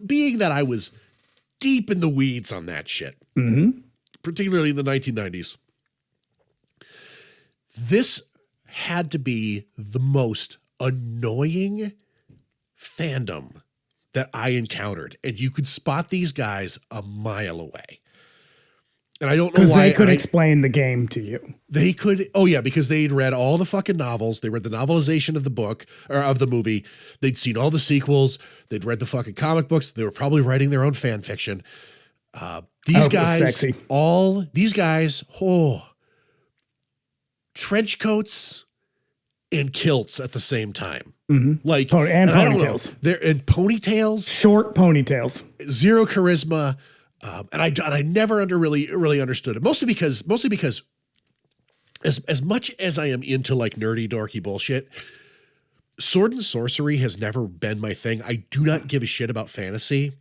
Being that I was deep in the weeds on that shit, particularly in the 1990s, this had to be the most annoying fandom that I encountered. And you could spot these guys a mile away. And I don't know why. Because they could explain the game to you. They could. Oh, yeah, because they'd read all the fucking novels. They read the novelization of the book, or of the movie. They'd seen all the sequels. They'd read the fucking comic books. They were probably writing their own fan fiction. These guys, trench coats and kilts at the same time. Like, and ponytails. They're in ponytails. Short ponytails. Zero charisma. And I never really understood it. Mostly because as much as I am into like nerdy, dorky bullshit, sword and sorcery has never been my thing. I do not give a shit about fantasy,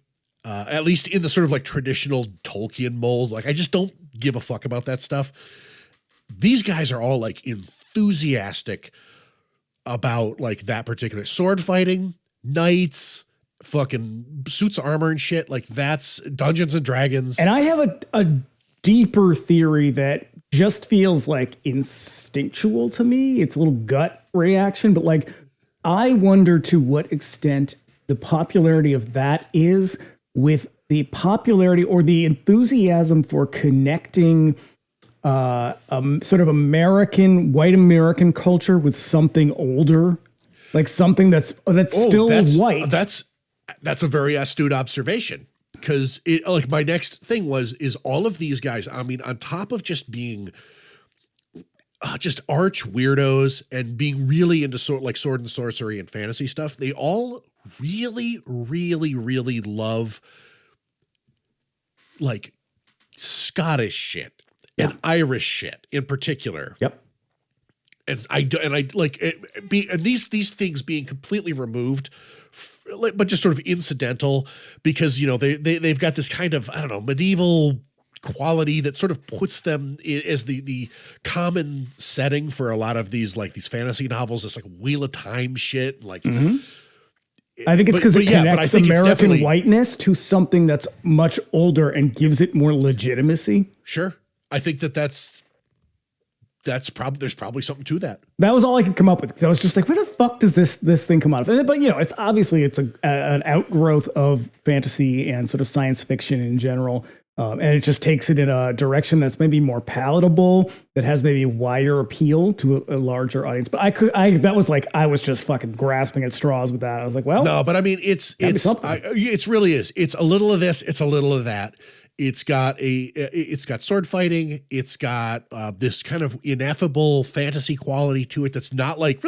at least in the sort of like traditional Tolkien mold. Like, I just don't give a fuck about that stuff. These guys are all like enthusiastic about like that particular sword fighting, knights, fucking suits of armor and shit. Like, that's Dungeons and Dragons. And I have a deeper theory that just feels like instinctual to me. It's a little gut reaction, but like, I wonder to what extent the popularity of that is with the popularity or the enthusiasm for connecting sort of white American culture with something older, like something that's still white. That's a very astute observation, because like my next thing is all of these guys. I mean, on top of just being just arch weirdos and being really into sword and sorcery and fantasy stuff, they all really, really, really love like Scottish shit. And Irish shit in particular. Yep. And I like it and these things being completely removed, but just sort of incidental, because they've got this kind of, I don't know, medieval quality that sort of puts them as the common setting for a lot of these fantasy novels. This like Wheel of Time shit, like I think it's because it but I connects think it's American definitely- whiteness to something that's much older and gives it more legitimacy. Sure. I think that's probably, there's probably something to that. That was all I could come up with. 'Cause I was just like, where the fuck does this thing come out of? But it's obviously an outgrowth of fantasy and sort of science fiction in general. And it just takes it in a direction that's maybe more palatable, that has maybe wider appeal to a larger audience. But I was just fucking grasping at straws with that. I was like, well, no, but I mean, it really is. It's a little of this. It's a little of that. It's got sword fighting. It's got this kind of ineffable fantasy quality to it. That's not like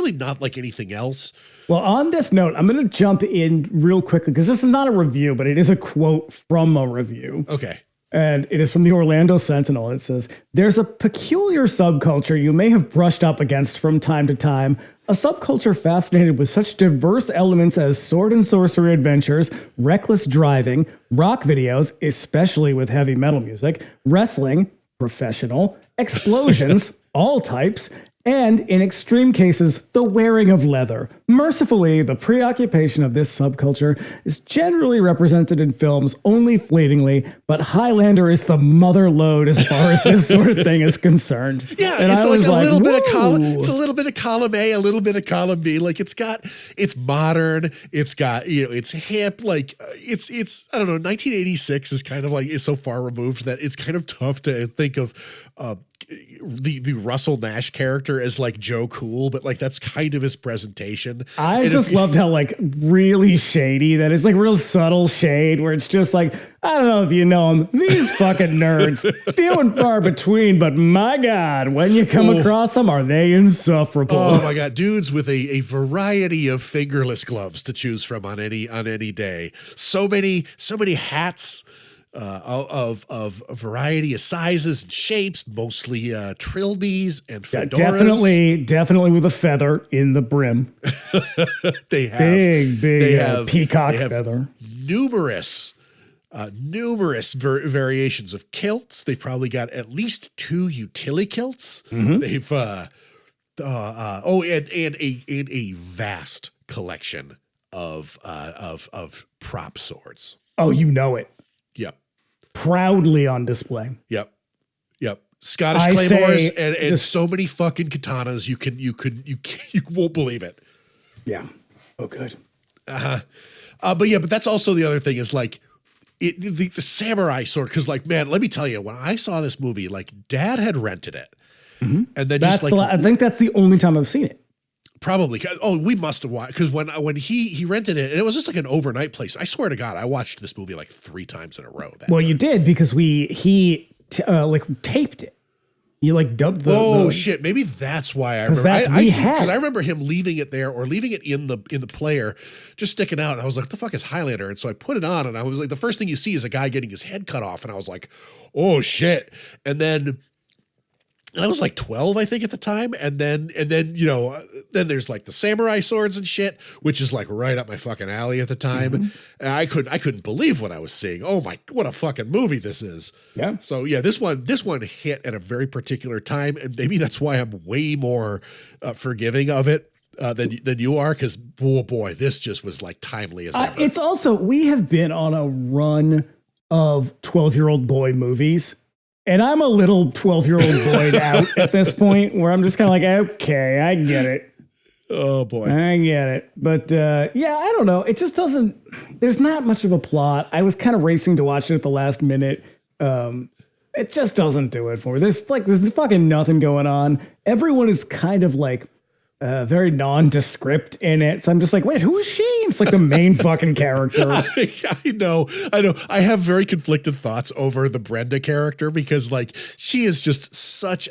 anything else. Well, on this note, I'm going to jump in real quickly because this is not a review, but it is a quote from a review. Okay. And it is from the Orlando Sentinel. It says, "There's a peculiar subculture you may have brushed up against from time to time, a subculture fascinated with such diverse elements as sword and sorcery adventures, reckless driving, rock videos, especially with heavy metal music, wrestling, professional, explosions, all types, and in extreme cases, the wearing of leather. Mercifully, the preoccupation of this subculture is generally represented in films only fleetingly, but Highlander is the mother lode as far as this sort of thing is concerned." Yeah, and it's like a little bit of column. "Whoa." It's a little bit of column A, a little bit of column B. Like it's modern. It's got, it's hip. Like it's I don't know. 1986 is kind of like is so far removed that it's kind of tough to think of the Russell Nash character as like Joe Cool, but like that's kind of his presentation. I just loved how like really shady that is, like real subtle shade where it's just like, I don't know if you know them, these fucking nerds, few and far between, but my God, when you come across them, are they insufferable? Oh my God, dudes with a variety of fingerless gloves to choose from on any day. So many hats. Of a variety of sizes and shapes, mostly trilbies and fedoras. Definitely with a feather in the brim. They have big peacock feather. Numerous variations of kilts. They've probably got at least 2 utility kilts. Mm-hmm. They've and a vast collection of prop swords. Oh, you know it. Yep. Proudly on display. Yep. Scottish claymores and so many fucking katanas. You won't believe it. Yeah. Oh, good. But that's also the other thing is like the samurai sword. Cause like, man, let me tell you, when I saw this movie, like Dad had rented it. Mm-hmm. And then I think that's the only time I've seen it. Probably. Oh, we must have watched because when he rented it, and it was just like an overnight place. I swear to God, I watched this movie like 3 times in a row. You did because he taped it. You like dubbed the shit. Maybe that's why I remember. Because I remember him leaving it there or leaving it in the player, just sticking out. And I was like, "What the fuck is Highlander?" And so I put it on, and I was like, the first thing you see is a guy getting his head cut off, and I was like, "Oh shit!" And I was like 12, I think, at the time. And then then there's like the samurai swords and shit, which is like right up my fucking alley at the time. Mm-hmm. And I couldn't believe what I was seeing. Oh my, what a fucking movie this is. Yeah. So yeah, this one hit at a very particular time. And maybe that's why I'm way more forgiving of it than you are. Cause boy, this just was like timely as ever. It's also, we have been on a run of 12-year-old boy movies. And I'm a little 12-year-old boy out at this point where I'm just kind of like, okay, I get it. Oh, boy. I get it. But I don't know. It just doesn't, there's not much of a plot. I was kind of racing to watch it at the last minute. It just doesn't do it for me. There's fucking nothing going on. Everyone is kind of like very nondescript in it. So I'm just like, wait, who is she? It's like the main fucking character. I know. I have very conflicted thoughts over the Brenda character because like she is such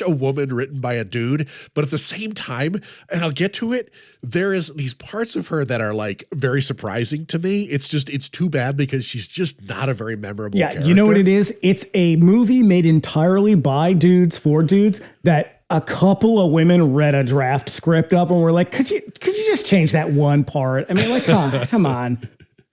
a woman written by a dude, but at the same time, and I'll get to it, there is these parts of her that are like very surprising to me. It's too bad because she's just not a very memorable character. You know what it is? It's a movie made entirely by dudes for dudes that a couple of women read a draft script of and were like, could you just change that one part? I mean, like, come on.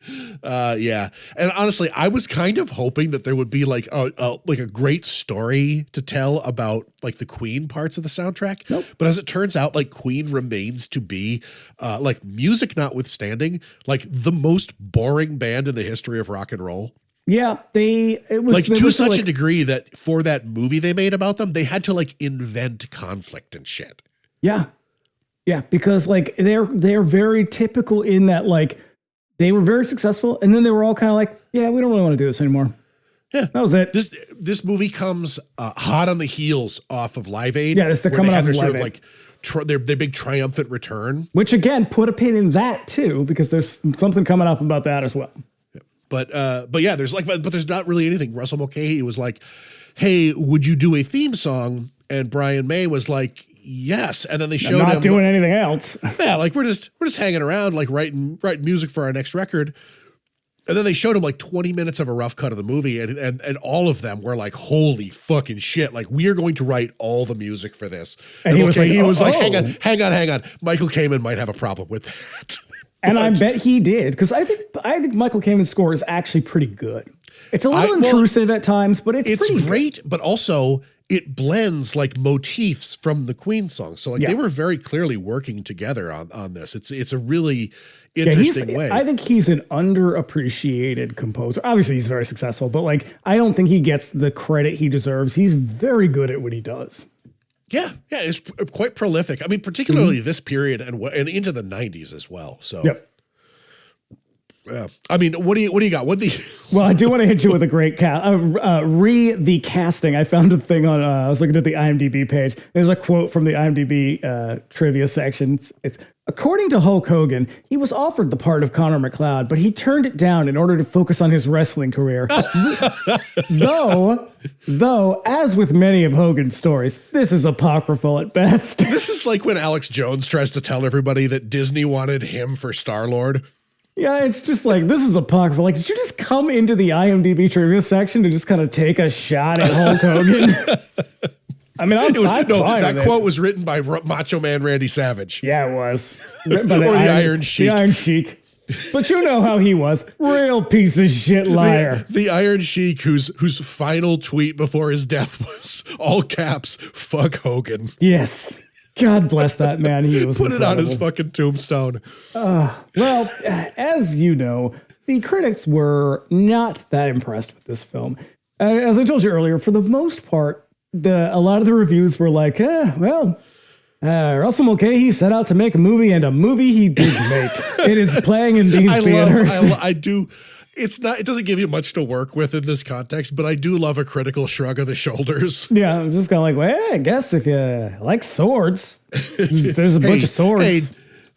Yeah. And honestly, I was kind of hoping that there would be like a great story to tell about like the Queen parts of the soundtrack. Nope. But as it turns out, like Queen remains to be like music notwithstanding, like the most boring band in the history of rock and roll. Yeah, it was like they to were such like, a degree that for that movie they made about them, they had to like invent conflict and shit. Yeah. Yeah, because like they're very typical in that like they were very successful and then they were all kind of like, yeah, we don't really want to do this anymore. Yeah, that was it. This movie comes hot on the heels off of Live Aid. Yeah, they're coming off of sort Live of Aid. like their big triumphant return. Which again, put a pin in that too, because there's something coming up about that as well. But yeah, there's like, but there's not really anything. Russell Mulcahy was like, "Hey, would you do a theme song?" And Brian May was like, "Yes." And then they showed him not doing anything else. Yeah, like we're just hanging around, like writing music for our next record. And then they showed him like 20 minutes of a rough cut of the movie, and all of them were like, "Holy fucking shit! Like we are going to write all the music for this." And he was like, "Hang on. Michael Kamen might have a problem with that." And I bet he did, because I think Michael Kamen's score is actually pretty good. It's a little intrusive at times, but it's pretty great. But also it blends like motifs from the Queen song, so like they were very clearly working together on this. It's a really interesting way. I think he's an underappreciated composer. Obviously, he's very successful, but like I don't think he gets the credit he deserves. He's very good at what he does. Yeah, it's quite prolific. I mean, particularly this period and into the 90s as well. So, yep. I mean, what do you got? Well, I do want to hit you with a great the casting. I found a thing on. I was looking at the IMDb page. There's a quote from the IMDb trivia section. It's according to Hulk Hogan, he was offered the part of Connor McLeod, but he turned it down in order to focus on his wrestling career. Though, as with many of Hogan's stories, this is apocryphal at best. This is like when Alex Jones tries to tell everybody that Disney wanted him for Star-Lord. Yeah, it's just like, this is apocryphal. Like, did you just come into the IMDb trivia section to just kind of take a shot at Hulk Hogan? I mean, that quote was written by Macho Man Randy Savage. Yeah, it was. Written by the Iron Sheik. The Iron Sheik. But you know how he was. Real piece of shit liar. The Iron Sheik whose final tweet before his death was all caps, "Fuck Hogan." Yes. God bless that man. He was Put incredible. it on his fucking tombstone. Well, as you know, the critics were not that impressed with this film. As I told you earlier, for the most part, a lot of the reviews were like, Russell Mulcahy set out to make a movie, and a movie he did make. It is playing in these theaters. I do. It doesn't give you much to work with in this context, but I do love a critical shrug of the shoulders. Yeah, I'm just kind of like, well, I guess if you like swords, there's a bunch of swords. Hey,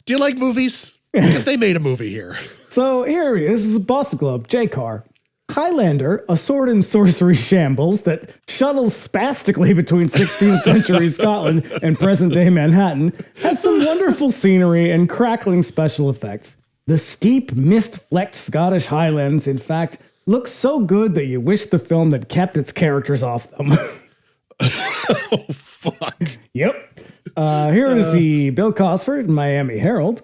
do you like movies? Because they made a movie here. So here, this is a Boston Globe, J-Car. Highlander, a sword and sorcery shambles that shuttles spastically between 16th century Scotland and present-day Manhattan, has some wonderful scenery and crackling special effects. The steep, mist-flecked Scottish Highlands, in fact, look so good that you wish the film had kept its characters off them. Oh, fuck. Yep. Here is the Bill Cosford Miami Herald.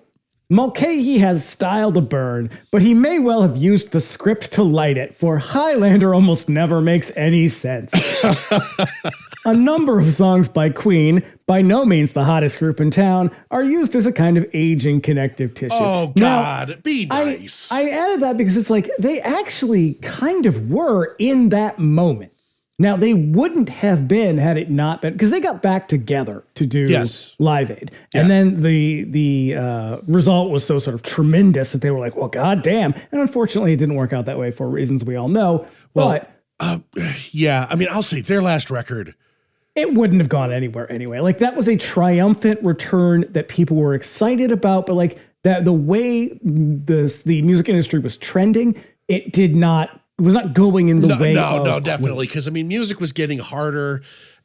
Mulcahy has style to burn, but he may well have used the script to light it, for Highlander almost never makes any sense. A number of songs by Queen, by no means the hottest group in town, are used as a kind of aging connective tissue. Oh, God, now, be nice. I added that because it's like they actually kind of were in that moment. Now, they wouldn't have been had it not been, because they got back together to do Live Aid. Yeah. And then the result was so sort of tremendous that they were like, well, goddamn. And unfortunately, it didn't work out that way for reasons we all know. Well, yeah, I mean, I'll say their last record, it wouldn't have gone anywhere anyway. Like, that was a triumphant return that people were excited about, but like that, the way the music industry was trending, it was not going in the way of No, definitely. Because I mean, music was getting harder,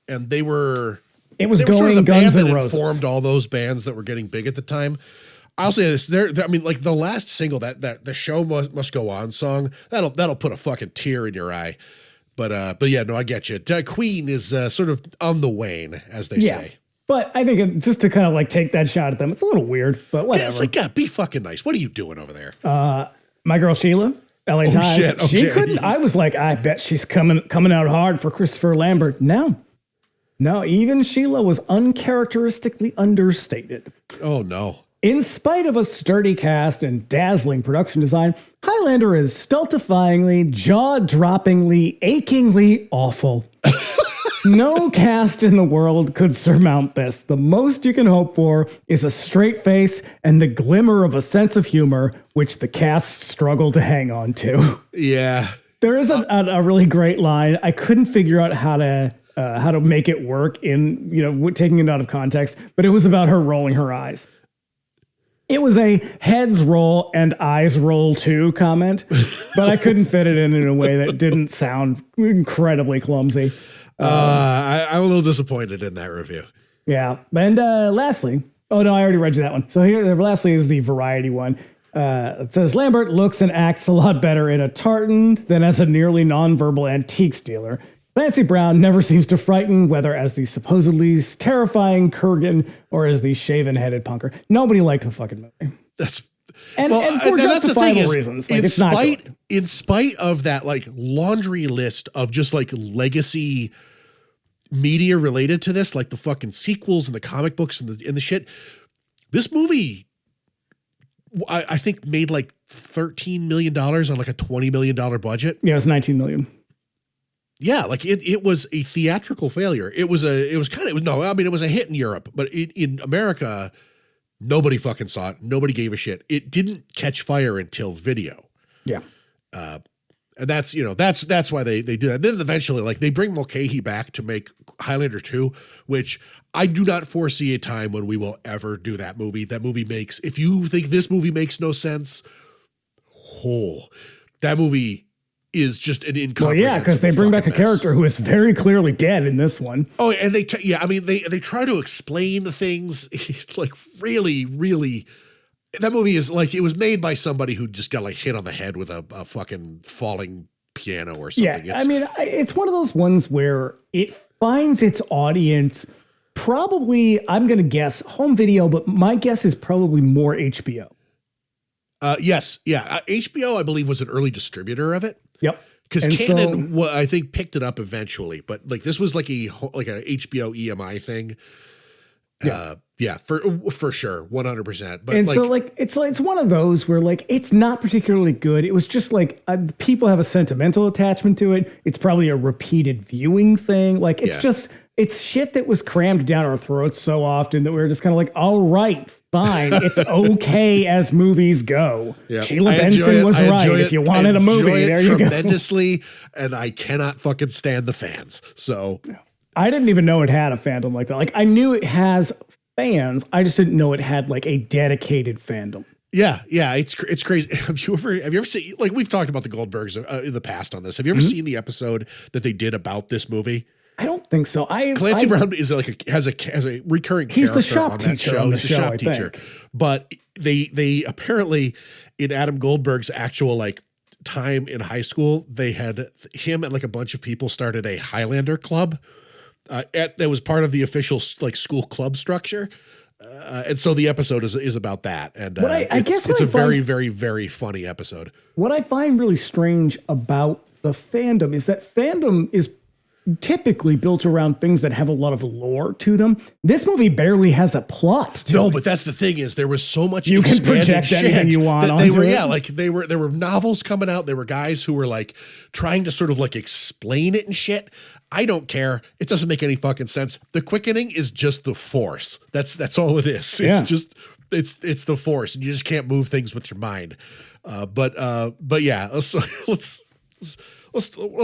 and it was going sort of the Guns band N' that Roses. informed all those bands that were getting big at the time. I'll say this: I mean, like the last single, that the show must go on song, that'll put a fucking tear in your eye. But yeah, no, I get you. Queen is sort of on the wane, as they say. But I think just to kind of like take that shot at them, it's a little weird, but whatever. Yeah, it's like, God, be fucking nice. What are you doing over there? My girl Sheila, LA Oh, Times. shit, She okay. couldn't. I was like, I bet she's coming out hard for Christopher Lambert. No, even Sheila was uncharacteristically understated. Oh no. In spite of a sturdy cast and dazzling production design, Highlander is stultifyingly, jaw-droppingly, achingly awful. No cast in the world could surmount this. The most you can hope for is a straight face and the glimmer of a sense of humor, which the cast struggle to hang on to. Yeah. There is a really great line. I couldn't figure out how to make it work in, taking it out of context, but it was about her rolling her eyes. It was a heads roll and eyes roll too comment, but I couldn't fit it in a way that didn't sound incredibly clumsy. I'm a little disappointed in that review. Yeah. And lastly, oh no, I already read you that one. So here, lastly is the variety one. It says Lambert looks and acts a lot better in a tartan than as a nearly nonverbal antiques dealer. Clancy Brown never seems to frighten, whether as the supposedly terrifying Kurgan or as the shaven-headed punker. Nobody liked the fucking movie. And for justifiable reasons. Like, it's not good. In spite of that like laundry list of just like legacy media related to this, like the fucking sequels and the comic books and the shit, this movie I think made like $13 million on like a $20 million budget. Yeah, it was $19 million. Yeah, like it was a theatrical failure. It was a hit in Europe, but in America, nobody fucking saw it. Nobody gave a shit. It didn't catch fire until video. Yeah. And that's why they do that. Then eventually, like, they bring Mulcahy back to make Highlander 2, which I do not foresee a time when we will ever do that movie. That movie makes, if you think this movie makes no sense, that movie is just an incomprehensible. Well, yeah, because they bring back a character who is very clearly dead in this one. Oh, and they try to explain the things like really, really. That movie is like, it was made by somebody who just got like hit on the head with a fucking falling piano or something. Yeah, it's one of those ones where it finds its audience probably, I'm going to guess, home video, but my guess is probably more HBO. Yes. Yeah. HBO, I believe, was an early distributor of it. Yep. Because Canon, I think, picked it up eventually, but like this was like a HBO EMI thing. Yeah, for sure, 100%. But it's one of those where like it's not particularly good. It was just like people have a sentimental attachment to it. It's probably a repeated viewing thing. Like it's shit that was crammed down our throats so often that we were just kind of like, all right, fine, it's okay as movies go. Yeah. Sheila Benson was right. If you wanted a movie, there you go. Tremendously, and I cannot fucking stand the fans. So I didn't even know it had a fandom like that. Like I knew it has fans. I just didn't know it had like a dedicated fandom. Yeah, it's crazy. Have you ever seen, like, we've talked about the Goldbergs in the past on this. Have you ever seen the episode that they did about this movie? I don't think so. Clancy Brown is has a recurring he's character the shop on that teacher show. on the He's the show, shop I teacher. think. But they apparently, in Adam Goldberg's actual like time in high school, they had him and like a bunch of people started a Highlander club. That was part of the official like school club structure. And so the episode is about that. And it's a very, very, very funny episode. What I find really strange about the fandom is that fandom is typically built around things that have a lot of lore to them. This movie barely has a plot to it. But that's the thing is there was so much you can project anything you want onto it. Yeah, like there were novels coming out. There were guys who were like trying to sort of like explain it and shit. I don't care. It doesn't make any fucking sense. The quickening is just the force. That's all it is. It's the force, and you just can't move things with your mind. But yeah, let's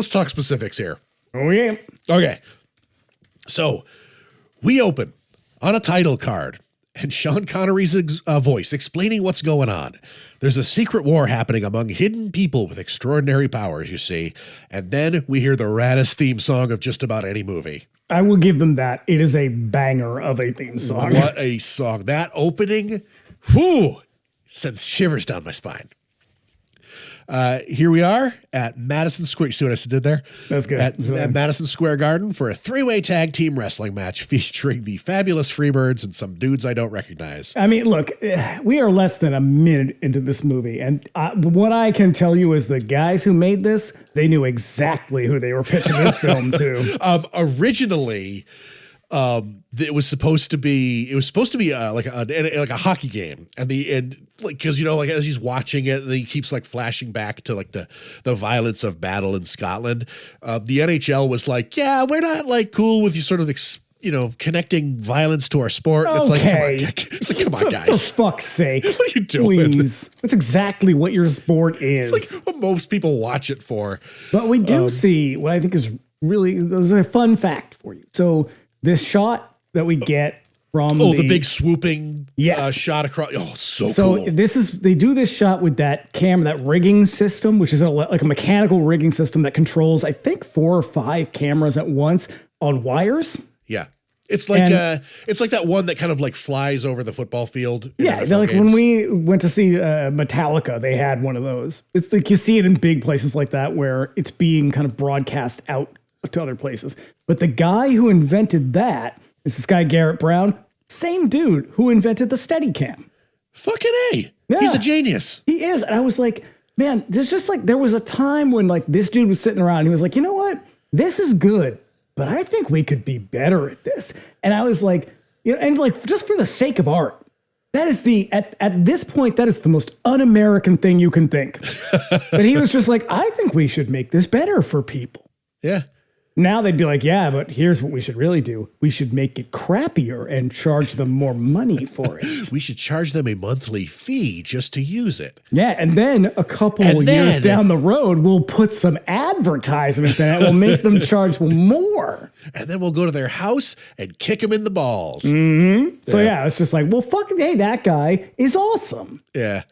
talk specifics here. Oh yeah. Okay. So we open on a title card and Sean Connery's voice explaining what's going on. There's a secret war happening among hidden people with extraordinary powers, you see. And then we hear the raddest theme song of just about any movie. I will give them that. It is a banger of a theme song. What a song. That opening, sends shivers down my spine. Here we are at Madison Square. See what I did there? That's good. At Madison Square Garden for a 3-way tag team wrestling match featuring the fabulous Freebirds and some dudes I don't recognize. I mean, look, we are less than a minute into this movie. And what I can tell you is the guys who made this, they knew exactly who they were pitching this film to. Originally, it was supposed to be like a hockey game, and because like as he's watching it, he keeps like flashing back to like the violence of battle in Scotland. The NHL was like, yeah, we're not like cool with you sort of connecting violence to our sport. Okay. It's like come on, guys, for fuck's sake, what are you doing? Please. That's exactly what your sport is. It's like what most people watch it for. But we do see what I think is really there's a fun fact for you. So this shot that we get from the big swooping shot across. Oh, it's so cool. They do this shot with that camera, that rigging system, which is like a mechanical rigging system that controls, I think, 4 or 5 cameras at once on wires. Yeah. It's like that one that kind of like flies over the football field. Yeah, like games. When we went to see Metallica, they had one of those. It's like you see it in big places like that where it's being kind of broadcast out to other places. But the guy who invented that is this guy Garrett Brown, same dude who invented the Steadicam. Fucking A. Yeah. He's a genius. He is. And I was like, man, there was a time when like this dude was sitting around and he was like, you know what? This is good, but I think we could be better at this. And I was like, and like just for the sake of art, that is at this point, that is the most un-American thing you can think. But he was just like, I think we should make this better for people. Yeah. Now they'd be like, yeah, but here's what we should really do. We should make it crappier and charge them more money for it. We should charge them a monthly fee just to use it. Yeah, and then a couple years down the road, we'll put some advertisements in it. We'll make them charge more. And then we'll go to their house and kick them in the balls. Mm-hmm. So yeah, it's just like, well, fucking, hey, that guy is awesome. Yeah.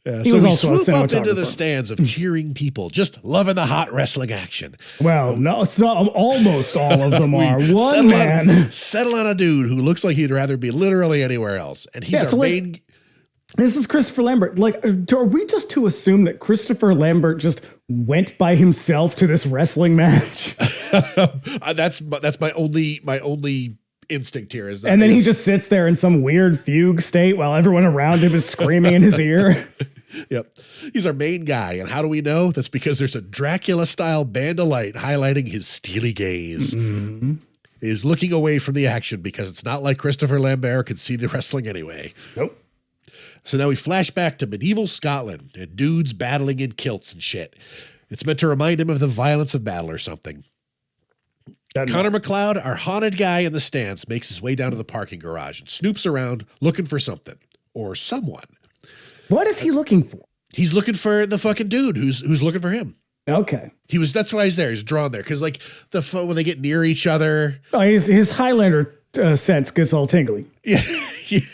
Yeah, he so was we also swoop up into the stands of cheering people, just loving the hot wrestling action. Well, no, almost all of them are. One man. Settle on a dude who looks like he'd rather be literally anywhere else. And he's our main... This is Christopher Lambert. Like, are we just to assume that Christopher Lambert just went by himself to this wrestling match? That's my only instinct here is that. And then he just sits there in some weird fugue state while everyone around him is screaming in his ear. Yep. He's our main guy. And how do we know? That's because there's a Dracula-style band of light highlighting his steely gaze. Mm-hmm. He's looking away from the action because it's not like Christopher Lambert could see the wrestling anyway. Nope. So now we flash back to medieval Scotland and dudes battling in kilts and shit. It's meant to remind him of the violence of battle or something. Connor McLeod, our haunted guy in the stands, makes his way down to the parking garage and snoops around looking for something or someone. What is he looking for? He's looking for the fucking dude who's looking for him. Okay. That's why he's there. He's drawn there. Cause like when they get near each other. Oh, his Highlander sense gets all tingly. Yeah.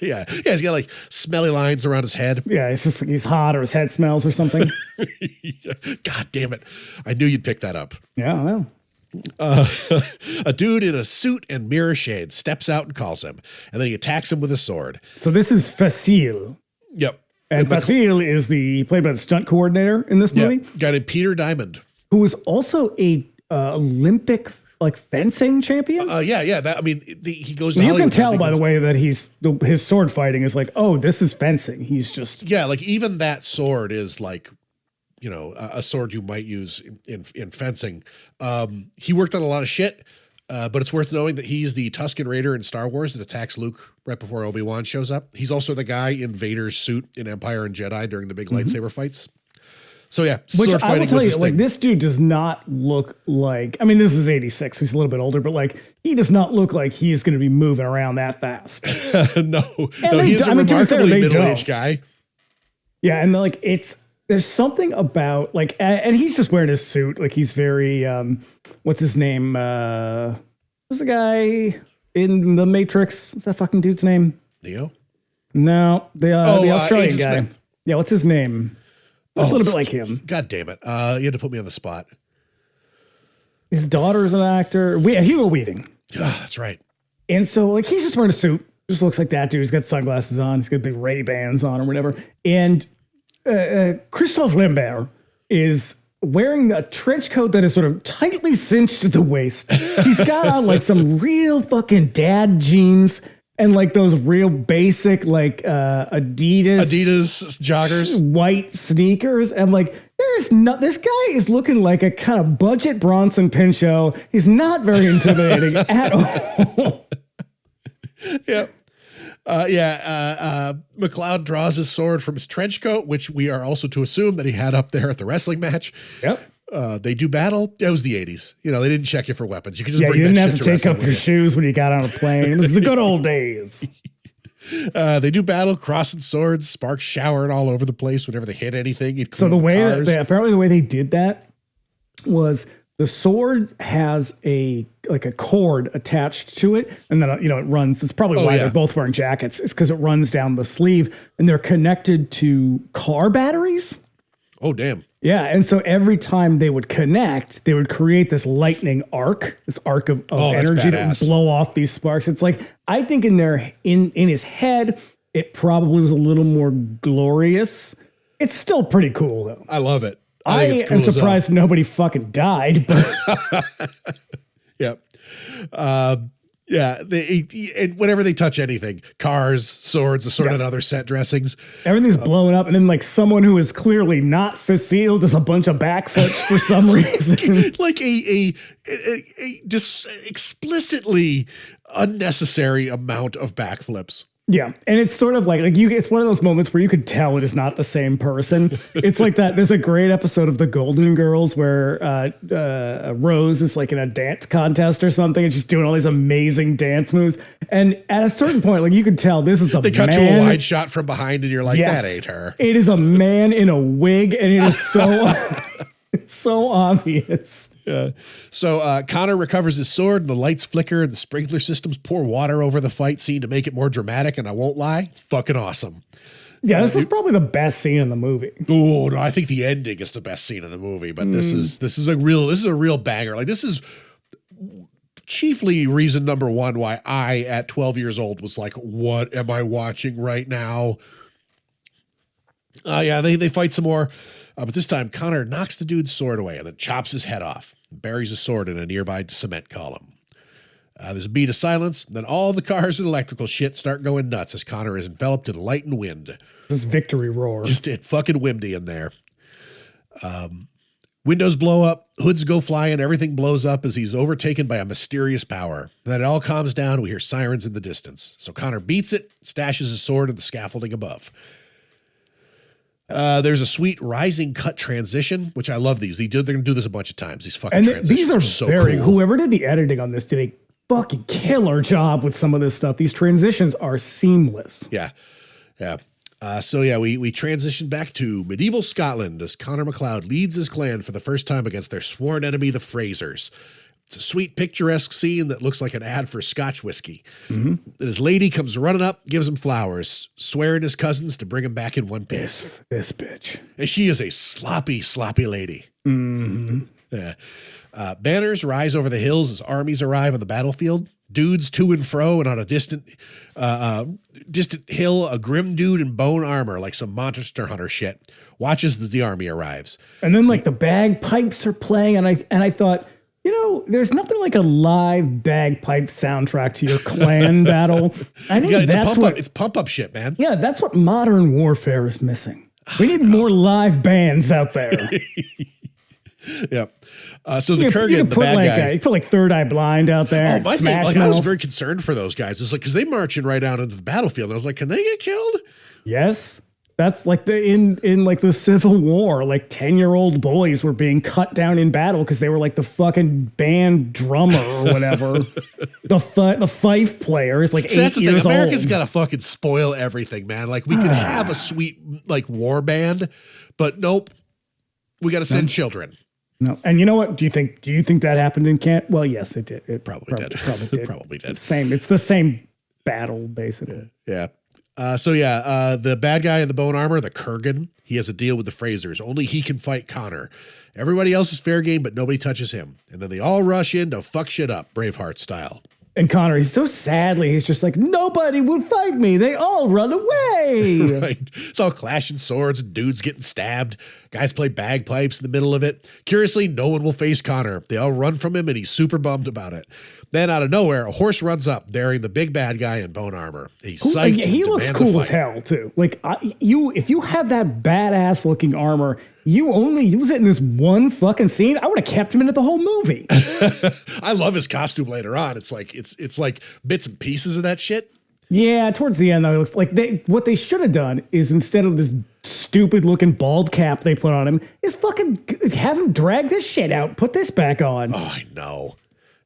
Yeah. He's got like smelly lines around his head. Yeah. He's hot or his head smells or something. God damn it. I knew you'd pick that up. Yeah. Well. A dude in a suit and mirror shades steps out and calls him, and then he attacks him with a sword. So this is Facile. Yep. And Facile is played by the stunt coordinator in this movie. Yeah, guy named Peter Diamond. Who was also a Olympic fencing champion. Yeah. He goes to You Hollywood. can tell by the way that his sword fighting is like, oh, this is fencing. He's just. Yeah, like even that sword is like, a sword you might use in fencing. He worked on a lot of shit, but it's worth knowing that he's the Tusken Raider in Star Wars that attacks Luke right before Obi-Wan shows up. He's also the guy in Vader's suit in Empire and Jedi during the big lightsaber fights. So yeah, which I will tell you, this dude does not look like. I mean, this is '86. He's a little bit older, but he does not look like he is going to be moving around that fast. No, he's a remarkably middle-aged guy. Yeah, and there's something about and he's just wearing his suit. Like he's very, what's his name? Who's the guy in The Matrix? What's that fucking dude's name? Neo? No, the Australian Agent guy. Smith. Yeah, what's his name? That's a little bit like him. God damn it. You had to put me on the spot. His daughter's an actor. Hugo Weaving. That's right. And so he's just wearing a suit. Just looks like that dude. He's got sunglasses on. He's got big Ray-Bans on or whatever. And Christophe Lambert is wearing a trench coat that is sort of tightly cinched at the waist. He's got on like some real fucking dad jeans and like those real basic like Adidas joggers, white sneakers. And like, this guy is looking like a kind of budget Bronson Pinchot. He's not very intimidating at all. Yep. McLeod draws his sword from his trench coat, which we are also to assume that he had up there at the wrestling match. Yep. They do battle. It was the 80s. You know, they didn't check you for weapons. You could just bring you that didn't have shit to to take off your shoes when you got on a plane. It was the good old days. They do battle, crossing swords, sparks showering all over the place whenever they hit anything. So the way apparently the way they did that was the sword has a cord attached to it, and then it runs. That's probably why they're both wearing jackets. It's because it runs down the sleeve, and they're connected to car batteries. Oh damn! Yeah, and so every time they would connect, they would create this lightning arc, this arc of energy that would blow off these sparks. It's like, I think in his head, it probably was a little more glorious. It's still pretty cool though. I love it. I am surprised nobody fucking died. But yep. And whenever they touch anything, cars, swords, assorted other set dressings, everything's blowing up. And then like someone who is clearly not facile does a bunch of backflips for some reason. Like a just explicitly unnecessary amount of backflips. Yeah. And it's sort of like it's one of those moments where you could tell it is not the same person. It's like that. There's a great episode of The Golden Girls where Rose is like in a dance contest or something, and she's doing all these amazing dance moves. And at a certain point, like you could tell this is they cut you a wide shot from behind and you're like, that ain't her. It is a man in a wig, and it is so so obvious. Yeah. So Connor recovers his sword, and the lights flicker, and the sprinkler systems pour water over the fight scene to make it more dramatic. And I won't lie, it's fucking awesome. Yeah, this is probably the best scene in the movie. Oh no, I think the ending is the best scene in the movie. But this is a real banger. Like, this is chiefly reason number one why I, at 12 years old, was like, "What am I watching right now?" They fight some more. But this time, Connor knocks the dude's sword away and then chops his head off and buries his sword in a nearby cement column. There's a beat of silence. Then all the cars and electrical shit start going nuts as Connor is enveloped in light and wind. This victory roar. Just fucking windy in there. Windows blow up, hoods go flying, everything blows up as he's overtaken by a mysterious power. Then it all calms down. We hear sirens in the distance. So Connor beats it, stashes his sword in the scaffolding above. There's a sweet rising cut transition, which I love these. They're going to do this a bunch of times. These fucking transitions these are so very cool. Whoever did the editing on this did a fucking killer job with some of this stuff. These transitions are seamless. Yeah. We transition back to medieval Scotland as Connor MacLeod leads his clan for the first time against their sworn enemy, the Frasers. It's a sweet, picturesque scene that looks like an ad for Scotch whiskey. Mm-hmm. And his lady comes running up, gives him flowers, swearing his cousins to bring him back in one piece. This bitch. And she is a sloppy, sloppy lady. Mm-hmm. Yeah. Banners rise over the hills as armies arrive on the battlefield. Dudes to and fro, and on a distant hill, a grim dude in bone armor, like some monster hunter shit, watches as the army arrives. And then like the bagpipes are playing, and I thought, there's nothing like a live bagpipe soundtrack to your clan battle. I think it's pump up shit, man. Yeah, that's what modern warfare is missing. We need more live bands out there. Yep. So the Kurgan, the bad guy. You put like Third Eye Blind out there. Oh, my thing, I was very concerned for those guys. It's like, because they marching right out into the battlefield. And I was like, can they get killed? Yes. That's like in like the Civil War, like 10-year-old boys were being cut down in battle because they were like the fucking band drummer or whatever. the fife player is like 8 years old. America's got to fucking spoil everything, man. Like, we could have a sweet like war band, but nope, we got to send children. No, and you know what? Do you think that happened in Kent? Well, yes, it did. It probably did. Probably did. It's the same battle, basically. Yeah. The bad guy in the bone armor, the Kurgan, he has a deal with the Frasers. Only he can fight Connor. Everybody else is fair game, but nobody touches him. And then they all rush in to fuck shit up, Braveheart style. And Connor, he's so sadly, he's just like, nobody will fight me. They all run away. Right. It's all clashing swords and dudes getting stabbed. Guys play bagpipes in the middle of it. Curiously, no one will face Connor. They all run from him and he's super bummed about it. Then out of nowhere, a horse runs up, daring the big bad guy in bone armor. He's psyched. He looks cool as hell too. Like if you have that badass looking armor, you only use it in this one fucking scene. I would have kept him in it the whole movie. I love his costume later on. It's like bits and pieces of that shit. Yeah, towards the end though, it looks like what they should have done is instead of this stupid looking bald cap they put on him, is fucking have him drag this shit out, put this back on. Oh, I know.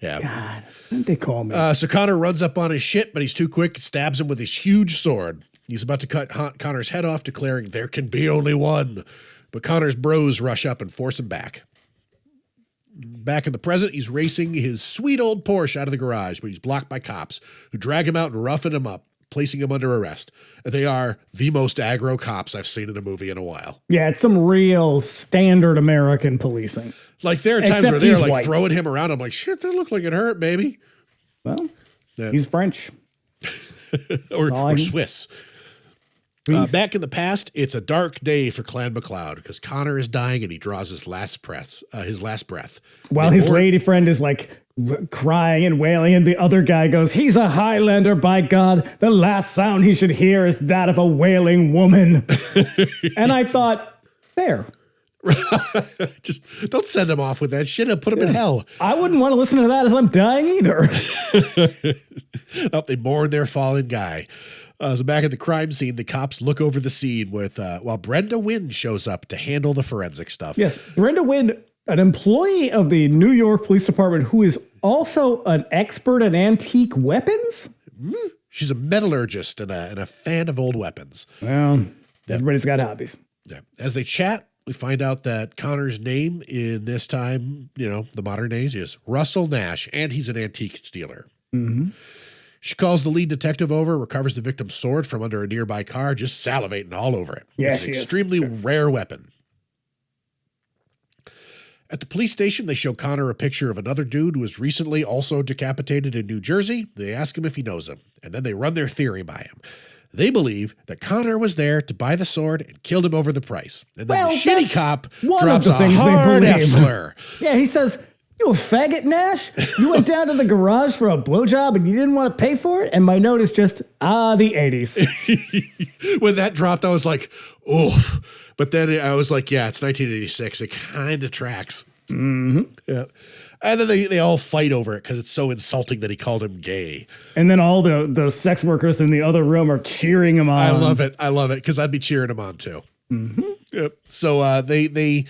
Yeah. God, what did they call me? So Connor runs up on his shit, but he's too quick, stabs him with his huge sword. He's about to cut Connor's head off, declaring there can be only one. But Connor's bros rush up and force him back. Back in the present, he's racing his sweet old Porsche out of the garage, but he's blocked by cops who drag him out and roughen him up, placing him under arrest. They are the most aggro cops I've seen in a movie in a while. Yeah, it's some real standard American policing. Like there are times where they're like throwing him around. I'm like, shit, that looked like it hurt, baby. Well, he's French. or Swiss. Back in the past, it's a dark day for Clan MacLeod because Connor is dying and he draws his last breath. While his lady friend is like crying and wailing, and the other guy goes, "He's a Highlander, by God. The last sound he should hear is that of a wailing woman." And I thought, there. Just don't send him off with that shit and put him in hell. I wouldn't want to listen to that as I'm dying either. They mourn their fallen guy. So back at the crime scene, the cops look over the scene with while Brenda Wynn shows up to handle the forensic stuff. Yes, Brenda Wynn, an employee of the New York Police Department who is also an expert in antique weapons. She's a metallurgist and a fan of old weapons. Well, everybody's got hobbies. Yeah. As they chat, we find out that Connor's name in this time, the modern days, is Russell Nash, and he's an antique stealer. Mm-hmm. She calls the lead detective over, recovers the victim's sword from under a nearby car, just salivating all over it. Yeah, it's an extremely rare weapon. At the police station, they show Connor a picture of another dude who was recently also decapitated in New Jersey. They ask him if he knows him, and then they run their theory by him. They believe that Connor was there to buy the sword and killed him over the price. And then the shitty cop drops a hard F-slur. Yeah, he says, "You a faggot, Nash? You went down to the garage for a blowjob and you didn't want to pay for it?" And my note is just, the 80s. When that dropped, I was like, oof. But then I was like, yeah, it's 1986. It kind of tracks. Mm-hmm. Yeah. And then they all fight over it because it's so insulting that he called him gay. And then all the sex workers in the other room are cheering him on. I love it because I'd be cheering him on too. Mm-hmm. Yep. So they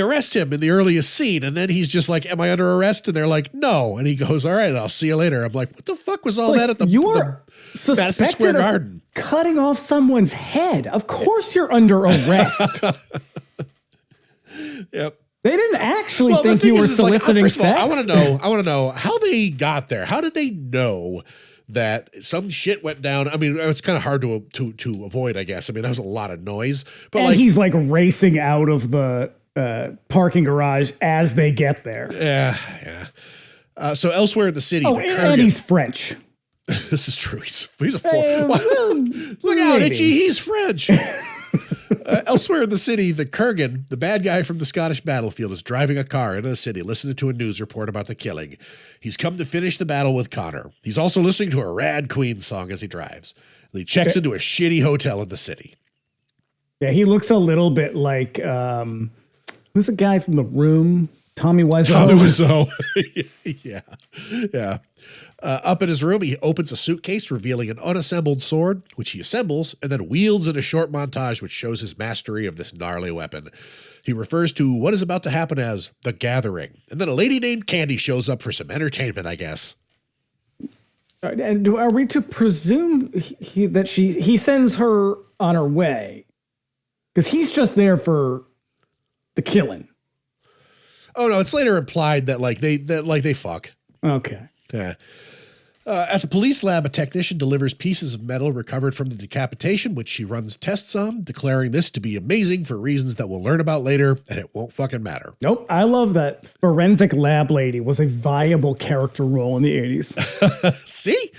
arrest him in the earliest scene, and then he's just like, "Am I under arrest?" And they're like, "No." And he goes, "All right, I'll see you later." I'm like, "What the fuck was all that at the Madison Square Garden? Cutting off someone's head. Of course you're under arrest." Yep. They didn't actually think you were soliciting sex. I want to know how they got there. How did they know that some shit went down? I mean, it's kind of hard to avoid, I guess. I mean, that was a lot of noise. But and he's like racing out of the parking garage as they get there. Yeah. So elsewhere in the city, and he's French. This is true. He's a full. Look out, Itchy. He's French. Elsewhere in the city, the Kurgan, the bad guy from the Scottish battlefield, is driving a car into the city, listening to a news report about the killing. He's come to finish the battle with Connor. He's also listening to a rad Queen song as he drives. And he checks into a shitty hotel in the city. Yeah, he looks a little bit like who's the guy from The Room? Tommy Wiseau. Tommy Wiseau. Yeah. Up in his room, he opens a suitcase, revealing an unassembled sword, which he assembles, and then wields in a short montage which shows his mastery of this gnarly weapon. He refers to what is about to happen as the gathering. And then a lady named Candy shows up for some entertainment, I guess. And are we to presume that he sends her on her way? Because he's just there for the killing. Oh no, it's later implied that they fuck. Okay. Yeah. At the police lab, a technician delivers pieces of metal recovered from the decapitation, which she runs tests on, declaring this to be amazing for reasons that we'll learn about later, and it won't fucking matter. Nope. I love that forensic lab lady was a viable character role in the 80s. See?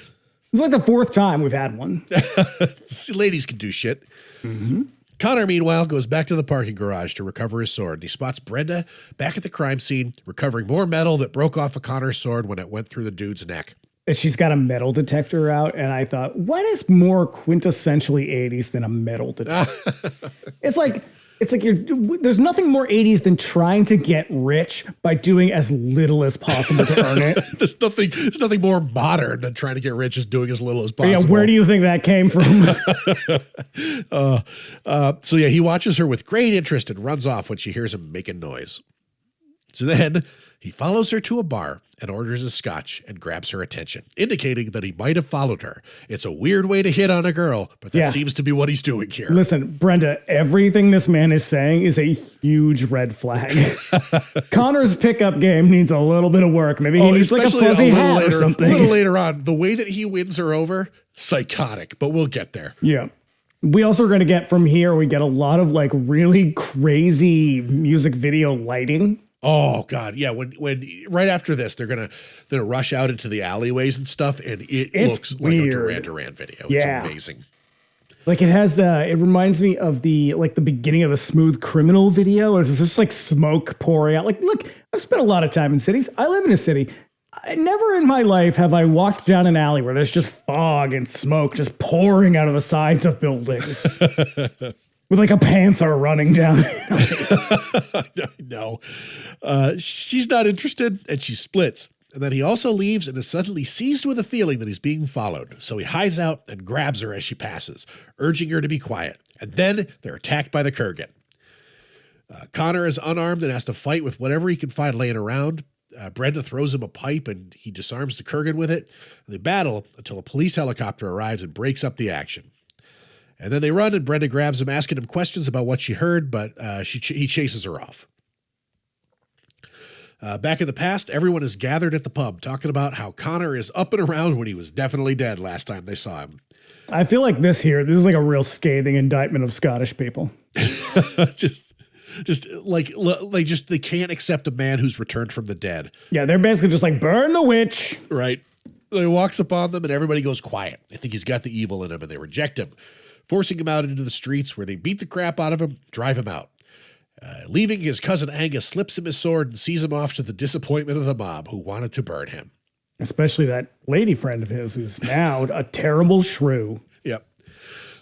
It's like the 4th time we've had one. Ladies can do shit. Mm-hmm. Connor, meanwhile, goes back to the parking garage to recover his sword. He spots Brenda back at the crime scene, recovering more metal that broke off of Connor's sword when it went through the dude's neck. And she's got a metal detector out, and I thought, what is more quintessentially 80s than a metal detector? It's like there's nothing more 80s than trying to get rich by doing as little as possible to earn it. There's nothing more modern than trying to get rich as doing as little as possible. Yeah, where do you think that came from? So he watches her with great interest and runs off when she hears him making noise. So then he follows her to a bar and orders a scotch and grabs her attention, indicating that he might have followed her. It's a weird way to hit on a girl, but that seems to be what he's doing here. Listen, Brenda, everything this man is saying is a huge red flag. Connor's pickup game needs a little bit of work. Maybe he needs like a fuzzy hat or something. A little later on, the way that he wins her over, psychotic, but we'll get there. Yeah. We also are going to get from here, we get a lot of like really crazy music video lighting. Oh God, yeah. When right after this, they're gonna rush out into the alleyways and stuff, and it looks weird. like a Duran video. Yeah. It's amazing. Like it reminds me of the beginning of the Smooth Criminal video. It's just like smoke pouring out. Like, look, I've spent a lot of time in cities. I live in a city. Never in my life have I walked down an alley where there's just fog and smoke just pouring out of the sides of buildings. With like a panther running down. No. She's not interested, and she splits. And then he also leaves and is suddenly seized with a feeling that he's being followed. So he hides out and grabs her as she passes, urging her to be quiet. And then they're attacked by the Kurgan. Connor is unarmed and has to fight with whatever he can find laying around. Brenda throws him a pipe and he disarms the Kurgan with it. They battle until a police helicopter arrives and breaks up the action. And then they run, and Brenda grabs him, asking him questions about what she heard, but he chases her off. Back in the past, everyone is gathered at the pub, talking about how Connor is up and around when he was definitely dead last time they saw him. I feel like this is like a real scathing indictment of Scottish people. just they can't accept a man who's returned from the dead. Yeah, they're basically just like, burn the witch. Right. He walks upon them, and everybody goes quiet. They think he's got the evil in him, and they reject him, forcing him out into the streets where they beat the crap out of him, drive him out. Leaving, his cousin Angus slips him his sword and sees him off to the disappointment of the mob who wanted to burn him. Especially that lady friend of his who's now a terrible shrew. Yep.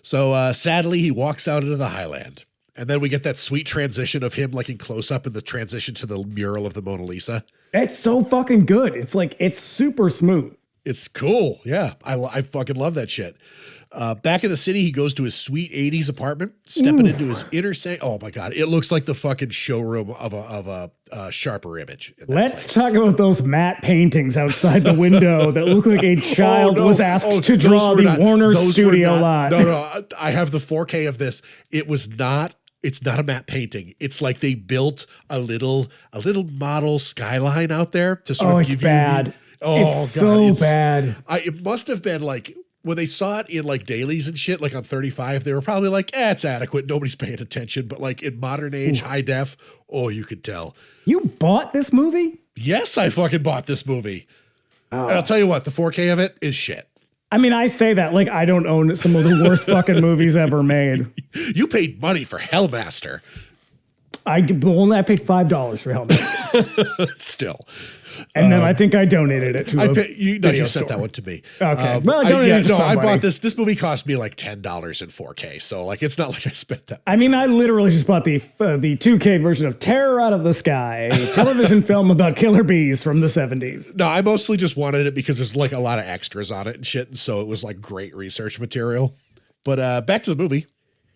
So sadly, he walks out into the Highland. And then we get that sweet transition of him like in close up and the transition to the mural of the Mona Lisa. It's so fucking good. It's like, it's super smooth. It's cool. Yeah. I fucking love that shit. Back in the city, he goes to his sweet 80s apartment, stepping into his inner oh my God, it looks like the fucking showroom of a sharper image. Let's talk about those matte paintings outside the window that look like a child was asked to draw the Warner Studio lot. No, I have the 4K of this. It's not a matte painting. It's like they built a little model skyline out there to sort of give bad. It's so bad. It must have been like, when they saw it in like dailies and shit, like on 35, they were probably like, it's adequate. Nobody's paying attention. But like in modern age, high def, you could tell. You bought this movie? Yes, I fucking bought this movie. And I'll tell you what, the 4K of it is shit. I mean, I say that like I don't own some of the worst fucking movies ever made. You paid money for Hellmaster. I paid $5 for Hellmaster. Still. And then I think I donated it to you sent that one to me. Okay. Well, I donated it to somebody. I bought this. This movie cost me like $10 in 4K. So like, it's not like I spent that. I mean, I literally just bought the 2K version of Terror Out of the Sky, a television film about killer bees from the 70s. No, I mostly just wanted it because there's like a lot of extras on it and shit. And so it was like great research material. But back to the movie.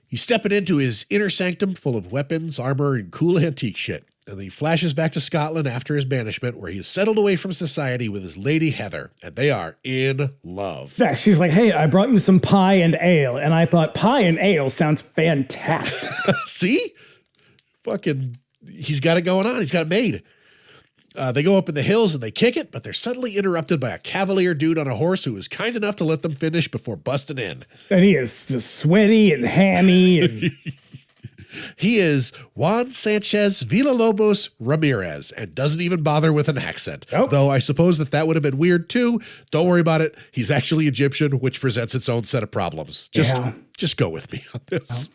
He's stepping into his inner sanctum full of weapons, armor, and cool antique shit. And then he flashes back to Scotland after his banishment, where he's settled away from society with his lady Heather, and they are in love. Yeah, she's like, hey, I brought you some pie and ale. And I thought, pie and ale sounds fantastic. See? Fucking, he's got it going on. He's got it made. They go up in the hills and they kick it, but they're suddenly interrupted by a cavalier dude on a horse who is kind enough to let them finish before busting in. And he is just sweaty and hammy. And He is Juan Sanchez Villalobos Ramirez and doesn't even bother with an accent. Nope. Though I suppose that would have been weird too. Don't worry about it. He's actually Egyptian, which presents its own set of problems. Just go with me on this.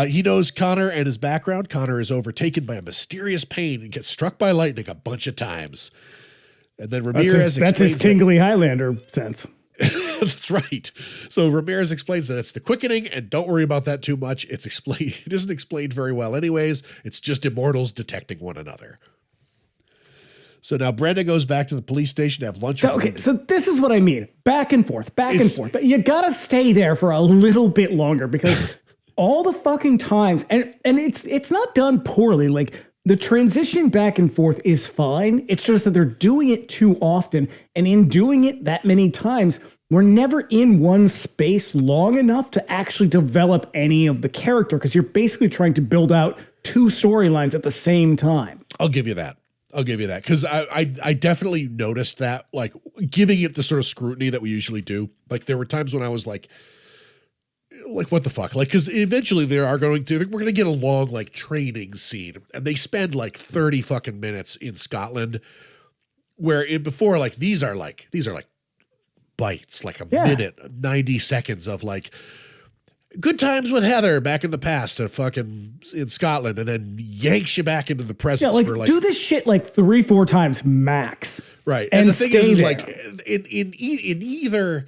He knows Connor and his background. Connor is overtaken by a mysterious pain and gets struck by lightning a bunch of times. And then Ramirez that's his tingly Highlander sense. That's right. So Ramirez explains that it's the quickening, and don't worry about that too much. It's explained. It isn't explained very well anyways. It's just immortals detecting one another. So now Brenda goes back to the police station to have lunch. So this is what I mean. Back and forth. But you gotta stay there for a little bit longer because all the fucking times, and it's not done poorly. Like the transition back and forth is fine. It's just that they're doing it too often. And in doing it that many times, we're never in one space long enough to actually develop any of the character because you're basically trying to build out two storylines at the same time. I'll give you that. Because I definitely noticed that, like, giving it the sort of scrutiny that we usually do. Like, there were times when I was like, what the fuck? Like, because eventually we're going to get a long, like, training scene. And they spend, like, 30 fucking minutes in Scotland where before, like, these are bites, like a minute, 90 seconds of, like, good times with Heather back in the past in Scotland, and then yanks you back into the present. Yeah, like, do this shit like 3-4 times max. Right. And the thing is like in either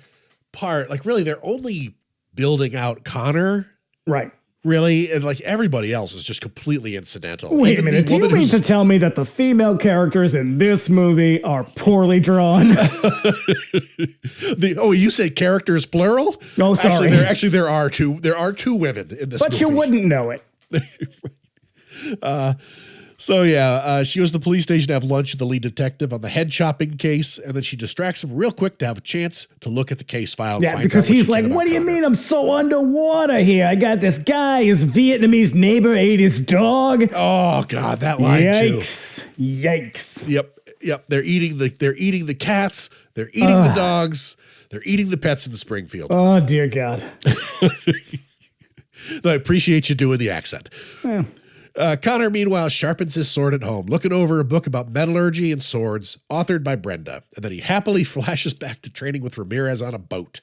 part, like really they're only building out Connor. Right. Really. And like everybody else is just completely incidental. Wait a minute. Do you mean to tell me that the female characters in this movie are poorly drawn? You said characters plural? No, sorry. There are two women in this movie. But you wouldn't know it. She goes to the police station to have lunch with the lead detective on the head chopping case, and then she distracts him real quick to have a chance to look at the case file. Yeah, because he's like, what do you mean I'm so underwater here? I got this guy, his Vietnamese neighbor ate his dog. Oh, God, that line Yikes. too. Yikes. Yep. They're eating the cats. They're eating the dogs. They're eating the pets in Springfield. Oh, dear God. I appreciate you doing the accent. Yeah. Connor, meanwhile, sharpens his sword at home, looking over a book about metallurgy and swords, authored by Brenda. And then he happily flashes back to training with Ramirez on a boat.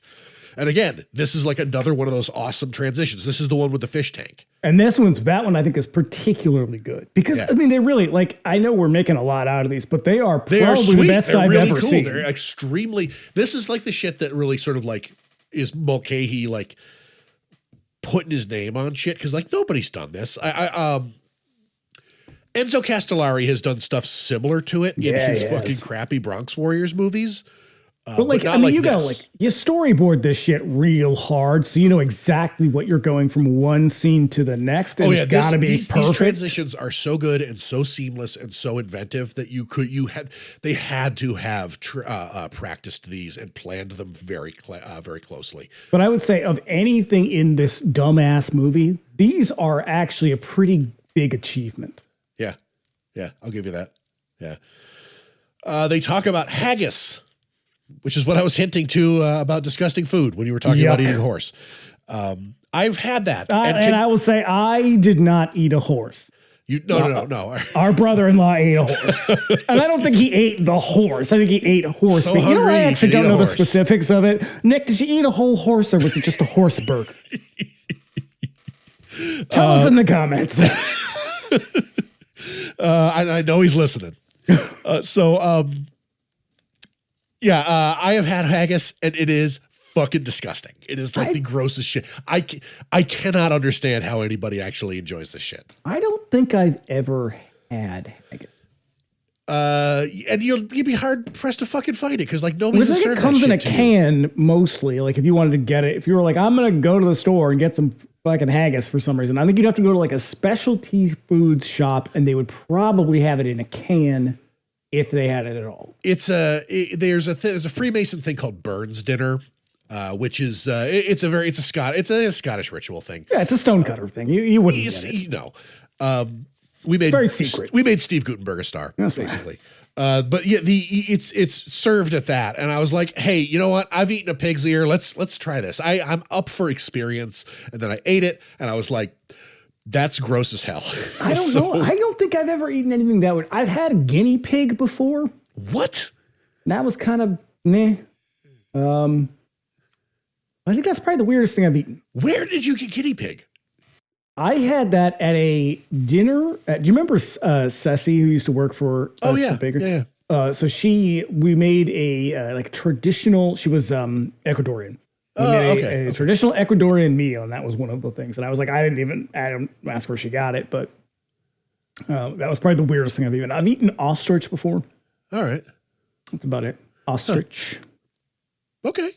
And again, this is like another one of those awesome transitions. This is the one with the fish tank. And that one I think is particularly good. Because, I mean, they really, like, I know we're making a lot out of these, but they are probably the best I've ever seen. They're extremely, this is like the shit that really sort of like is Mulcahy, like, putting his name on shit. Because, like, nobody's done this. Enzo Castellari has done stuff similar to it in his fucking crappy Bronx Warriors movies. But like, I mean, you gotta like, you storyboard this shit real hard, so you know exactly what you're going from one scene to the next, and it's gotta be perfect. These transitions are so good and so seamless and so inventive that they had to have practiced these and planned them very closely. But I would say of anything in this dumbass movie, these are actually a pretty big achievement. Yeah, I'll give you that. Yeah. They talk about haggis, which is what I was hinting to about disgusting food when you were talking about eating a horse. I've had that. And I will say I did not eat a horse. No. Our brother-in-law ate a horse. And I don't think he ate the horse. I think he ate horse meat. You know, I actually don't know the specifics of it. Nick, did you eat a whole horse or was it just a horse burger? Tell us in the comments. I know he's listening. I have had haggis and it is fucking disgusting. It is like the grossest shit. I cannot understand how anybody actually enjoys this shit. I don't think I've ever had haggis. And you'd be hard pressed to fucking find it because like nobody's served that shit. It comes in a can mostly. Like if you wanted to get it, if you were like, I'm gonna go to the store and get some fucking haggis for some reason, I think you'd have to go to like a specialty foods shop and they would probably have it in a can if they had it at all. There's a Freemason thing called Burns dinner, which is it's a Scottish ritual thing. Yeah, it's a stonecutter thing. You wouldn't get it. You know. We made very secret. We made Steve Gutenberg a star, That's basically. But yeah, it's served at that, and I was like, hey, you know what? I've eaten a pig's ear. Let's try this. I'm up for experience, and then I ate it, and I was like, that's gross as hell. I don't know. I don't think I've ever eaten anything that would. I've had guinea pig before. What? That was kind of meh. I think that's probably the weirdest thing I've eaten. Where did you get guinea pig? I had that at a dinner. Do you remember Ceci, who used to work for yeah, Baker? yeah. So we made a like traditional. She was Ecuadorian. We made a traditional Ecuadorian meal, and that was one of the things. And I was like, I don't ask where she got it, but that was probably the weirdest thing I've eaten. I've eaten ostrich before. All right, that's about it. Ostrich. Okay,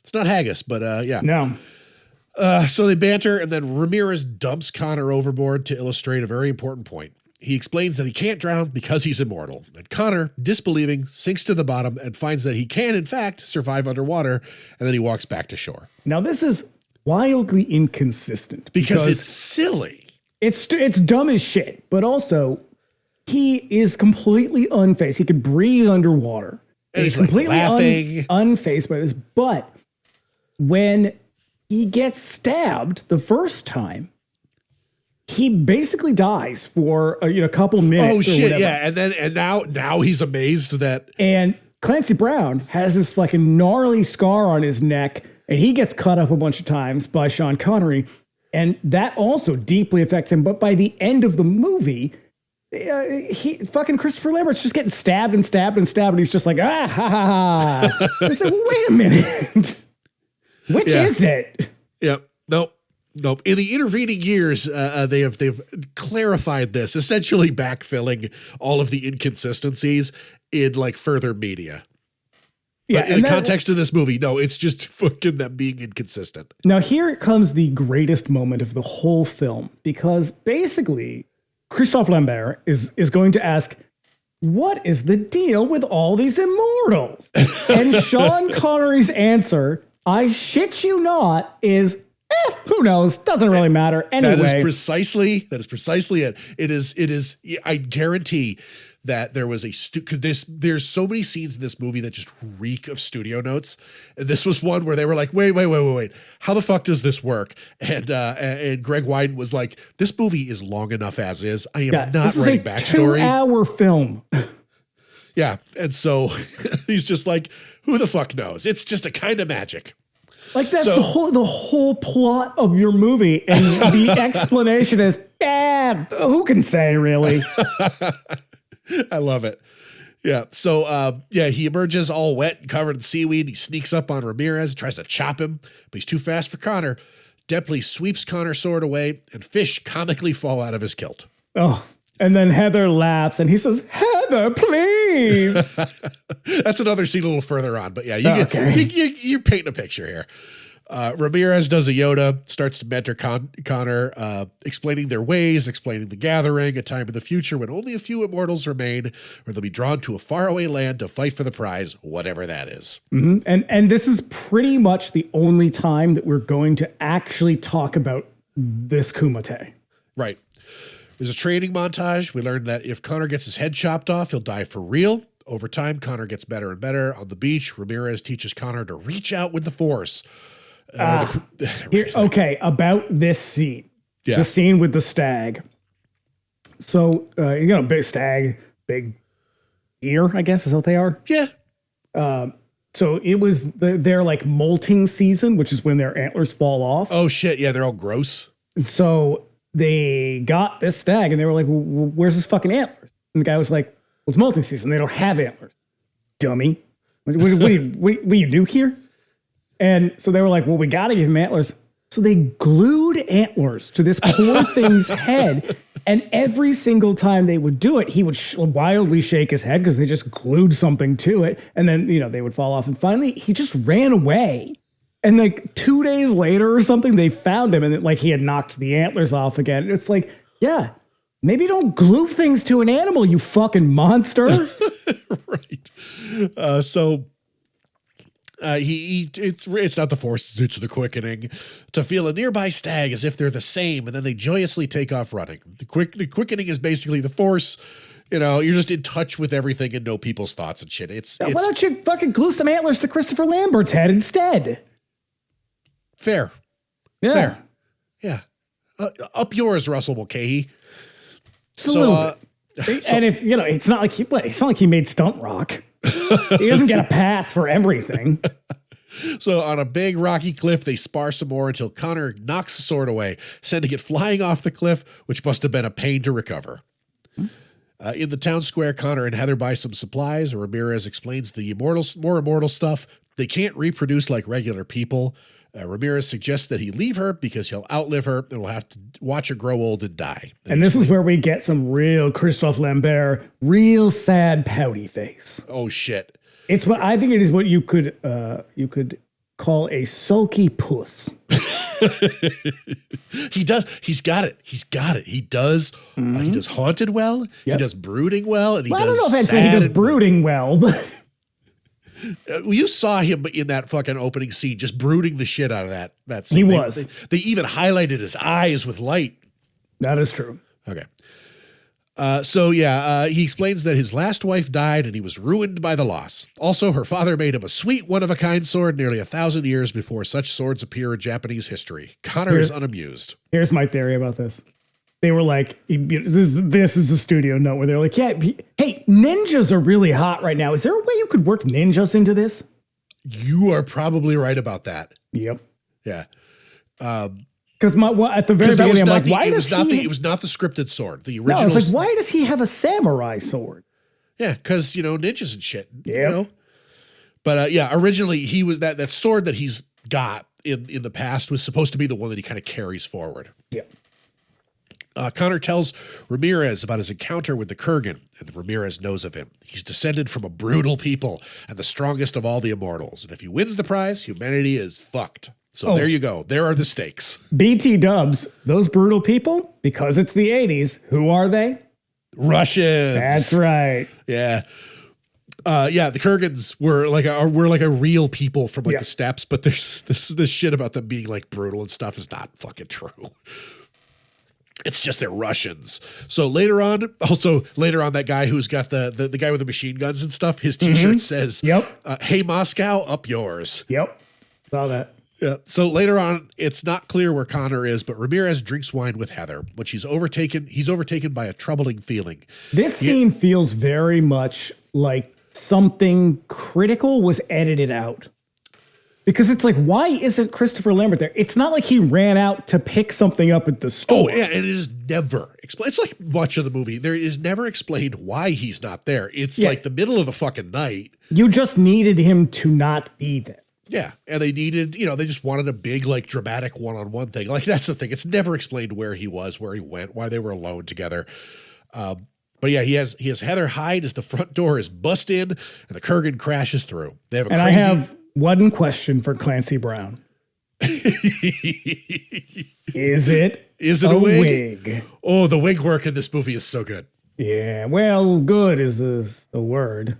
it's not haggis, but yeah. No. So they banter, and then Ramirez dumps Connor overboard to illustrate a very important point. He explains that he can't drown because he's immortal. And Connor, disbelieving, sinks to the bottom and finds that he can, in fact, survive underwater, and then he walks back to shore. Now, this is wildly inconsistent. Because it's silly. It's dumb as shit, but also he is completely unfazed. He could breathe underwater. And he's completely laughing. Unfazed by this. But when he gets stabbed the first time, he basically dies for a couple minutes. Oh shit! Whatever. Yeah, and now he's amazed that. And Clancy Brown has this fucking gnarly scar on his neck, and he gets cut up a bunch of times by Sean Connery, and that also deeply affects him. But by the end of the movie, fucking Christopher Lambert's just getting stabbed and stabbed and stabbed, and he's just like, ah ha ha ha. It's like, wait a minute, which is it? Yep. Nope. In the intervening years, they've clarified this, essentially backfilling all of the inconsistencies in like further media. Yeah, but in the context of this movie, no, it's just fucking them being inconsistent. Now here comes the greatest moment of the whole film, because basically Christophe Lambert is going to ask, what is the deal with all these immortals? And Sean Connery's answer, I shit you not, is who knows? Doesn't really matter anyway. That is precisely it. It is. I guarantee that there was there's so many scenes in this movie that just reek of studio notes. And this was one where they were like, wait. How the fuck does this work? And Greg Weiden was like, this movie is long enough as is. I am not writing backstory. 2-hour film. Yeah. And so he's just like, who the fuck knows? It's just a kind of magic. Like that's the whole plot of your movie, and the explanation is, who can say really? I love it. Yeah. So he emerges all wet and covered in seaweed. He sneaks up on Ramirez, tries to chop him, but he's too fast for Connor. Depley sweeps Connor's sword away, and fish comically fall out of his kilt. Oh, and then Heather laughs, and he says, Heather, please. That's another scene a little further on, but yeah, you're painting a picture here. Ramirez does a Yoda, starts to mentor Connor, explaining their ways, explaining the gathering, a time in the future when only a few immortals remain, where they'll be drawn to a faraway land to fight for the prize, whatever that is. Mm-hmm. And this is pretty much the only time that we're going to actually talk about this Kumite. Right. There's a training montage. We learned that if Connor gets his head chopped off, he'll die for real. Over time, Connor gets better and better. On the beach, Ramirez teaches Connor to reach out with the Force. Okay, about this scene. Yeah. The scene with the stag. So, big stag, big deer, I guess is what they are. Yeah. So it was their like molting season, which is when their antlers fall off. Oh, shit. Yeah, they're all gross. So they got this stag and they were like, well, where's his fucking antlers? And the guy was like, well, it's molting season. They don't have antlers. Dummy. What are you new here? And so they were like, well, we got to give him antlers. So they glued antlers to this poor thing's head. And every single time they would do it, he would wildly shake his head because they just glued something to it. And then, they would fall off. And finally, he just ran away. And like 2 days later or something, they found him and he had knocked the antlers off again. It's like, yeah, maybe don't glue things to an animal, you fucking monster. Right. So It's not the force, it's the quickening. To feel a nearby stag as if they're the same, and then they joyously take off running. The quickening is basically the force. You know, you're just in touch with everything and know people's thoughts and shit. Why don't you fucking glue some antlers to Christopher Lambert's head instead? Fair. Yeah. Fair. Yeah. Up yours, Russell Mulcahy. And if you know, it's not like he made stunt rock. He doesn't get a pass for everything. So on a big rocky cliff, they spar some more until Connor knocks the sword away, sending it flying off the cliff, which must have been a pain to recover. In the town square, Connor and Heather buy some supplies. Ramirez explains the more immortal stuff. They can't reproduce like regular people. Ramirez suggests that he leave her because he'll outlive her and will have to watch her grow old and die. And this is where we get some real Christophe Lambert, real sad pouty face. Oh shit! It's what I think it is. What you could call a sulky puss. He does. He's got it. He does. He does haunted well. Yep. He does brooding well, and he does. I don't know if I'd say he does brooding well, but. You saw him in that fucking opening scene, just brooding the shit out of that scene. He was. They even highlighted his eyes with light. That is true. Okay. He explains that his last wife died and he was ruined by the loss. Also, her father made him a sweet, one-of-a-kind sword nearly 1,000 years before such swords appear in Japanese history. Connor is unamused. Here's my theory about this. They were like, this is a studio note where they're like, yeah, hey, ninjas are really hot right now. Is there a way you could work ninjas into this? You are probably right about that. Yep. Yeah. Because at the very beginning, I'm like, why does it was not the scripted sword. The original. No, I was like, why does he have a samurai sword? Yeah, because, ninjas and shit. Yeah. You know? But originally he was that sword that he's got in the past was supposed to be the one that he kind of carries forward. Yeah. Connor tells Ramirez about his encounter with the Kurgan, and Ramirez knows of him. He's descended from a brutal people and the strongest of all the immortals. And if he wins the prize, humanity is fucked. So there you go. There are the stakes. BT dubs, those brutal people, because it's the 80s, who are they? Russians. That's right. Yeah. The Kurgans were like a real people from the steppes, but there's this shit about them being like brutal and stuff is not fucking true. It's just they're Russians. So later on, that guy who's got the guy with the machine guns and stuff, his t-shirt says, hey, Moscow, up yours. Yep. Saw that. Yeah. So later on, it's not clear where Connor is, but Ramirez drinks wine with Heather. When he's overtaken by a troubling feeling. This scene feels very much like something critical was edited out. Because it's like, why isn't Christopher Lambert there? It's not like he ran out to pick something up at the store. Oh, yeah, and it is never explained. It's like much of the movie. There is never explained why he's not there. It's like the middle of the fucking night. You just needed him to not be there. Yeah, and they needed, they just wanted a big, like, dramatic one-on-one thing. Like, that's the thing. It's never explained where he was, where he went, why they were alone together. But yeah, he has Heather hide as the front door is bust in, and the Kurgan crashes through. They have I have one question for Clancy Brown. Is it a wig? Oh, the wig work in this movie is so good. Yeah, well, good is the word.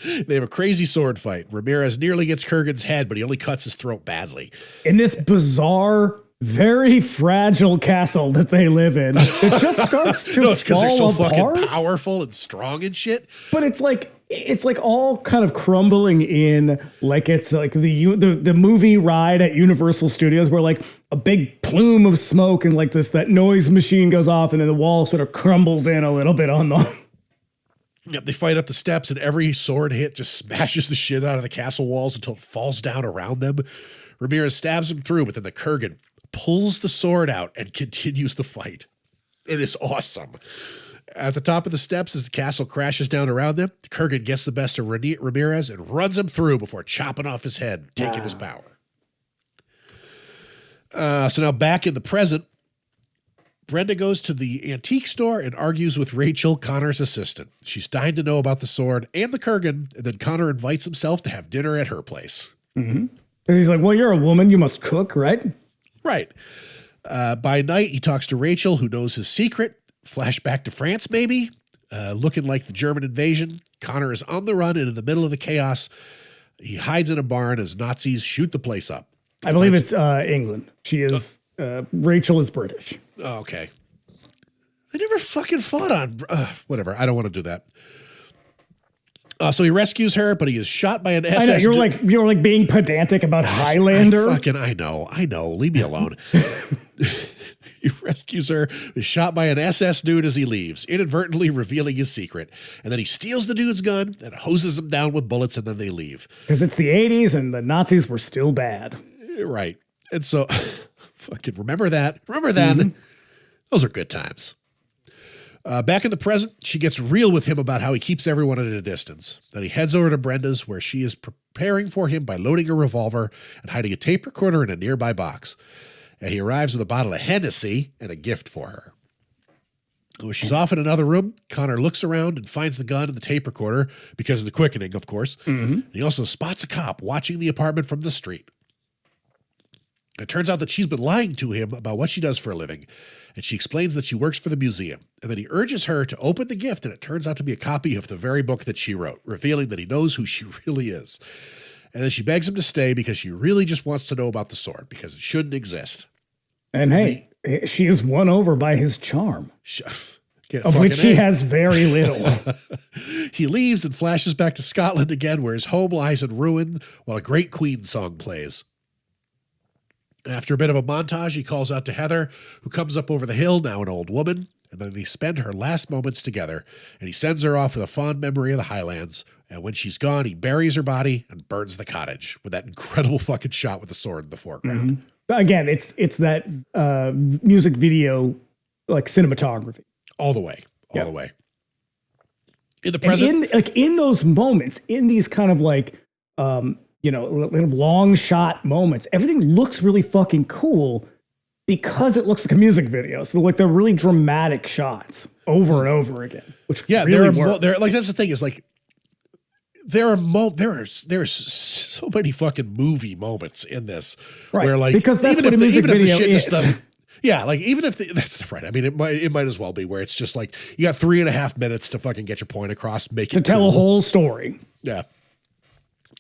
They have a crazy sword fight. Ramirez nearly gets Kurgan's head, but he only cuts his throat badly. In this bizarre, very fragile castle that they live in, it just starts to no, it's because they're so apart. Fucking powerful and strong and shit. But it's like all kind of crumbling in, like it's like the movie ride at Universal Studios where like a big plume of smoke and like that noise machine goes off and then the wall sort of crumbles in a little bit on them. Yep, they fight up the steps and every sword hit just smashes the shit out of the castle walls until it falls down around them. Ramirez stabs him through, but then the Kurgan pulls the sword out and continues the fight. It is awesome. At the top of the steps, as the castle crashes down around them, the Kurgan gets the best of Ramirez and runs him through before chopping off his head, taking his power. So now back in the present, Brenda goes to the antique store and argues with Rachel, Connor's assistant. She's dying to know about the sword and the Kurgan, and then Connor invites himself to have dinner at her place. Mm-hmm. Because he's like, well, you're a woman, you must cook, right? Right. By night, he talks to Rachel, who knows his secret. Flashback to France, maybe. Looking like the German invasion. Connor is on the run and in the middle of the chaos. He hides in a barn as Nazis shoot the place up. I believe it's England. She is, Rachel is British. Oh, okay. They never fucking fought on, whatever. I don't want to do that. So he rescues her, but he is shot by an SS. I know, you're like being pedantic about Highlander. I know. Leave me alone. He rescues her, is shot by an SS dude as he leaves, inadvertently revealing his secret. And then he steals the dude's gun and hoses him down with bullets, and then they leave. Because it's the 80s and the Nazis were still bad. Right. And so, fucking remember that. Remember that. Mm-hmm. Those are good times. Back in the present, she gets real with him about how he keeps everyone at a distance. Then he heads over to Brenda's, where she is preparing for him by loading a revolver and hiding a tape recorder in a nearby box. And he arrives with a bottle of Hennessy and a gift for her. When she's off in another room, Connor looks around and finds the gun and the tape recorder, because of the quickening, of course. Mm-hmm. And he also spots a cop watching the apartment from the street. It turns out that she's been lying to him about what she does for a living, and she explains that she works for the museum. And then he urges her to open the gift, and it turns out to be a copy of the very book that she wrote, revealing that he knows who she really is. And then she begs him to stay because she really just wants to know about the sword, because it shouldn't exist. And hey, she is won over by his charm, of which he has very little. He leaves and flashes back to Scotland again, where his home lies in ruin, while a great Queen song plays. After a bit of a montage, he calls out to Heather, who comes up over the hill, now an old woman, and then they spend her last moments together, and he sends her off with a fond memory of the Highlands, and when she's gone, he buries her body and burns the cottage with that incredible fucking shot with the sword in the foreground. Mm-hmm. But again, it's that music video, like cinematography. All the way. All the way. In the present. In those moments, in these kind of like, long shot moments, everything looks really fucking cool because it looks like a music video. So like they're really dramatic shots over and over again, which really that's the thing is like, there are so many fucking movie moments in this, right? Where like, because that's what a music video is. Yeah, like even if that's right. I mean, it might as well be where it's just like you got 3.5 minutes to fucking get your point across, to tell a whole story. Yeah.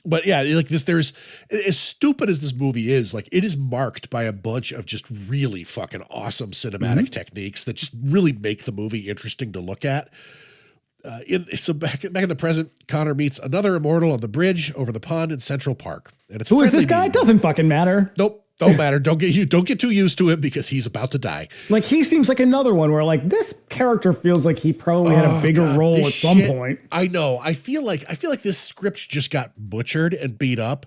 But yeah, like this, there's, as stupid as this movie is, like it is marked by a bunch of just really fucking awesome cinematic techniques that just really make the movie interesting to look at. So back in the present, Connor meets another immortal on the bridge over the pond in Central Park. And it's who is this guy? Doesn't fucking matter. Nope. Don't matter. Don't get too used to him because he's about to die. Like he seems like another one where like this character feels like he probably had a bigger role at some point. I know. I feel like this script just got butchered and beat up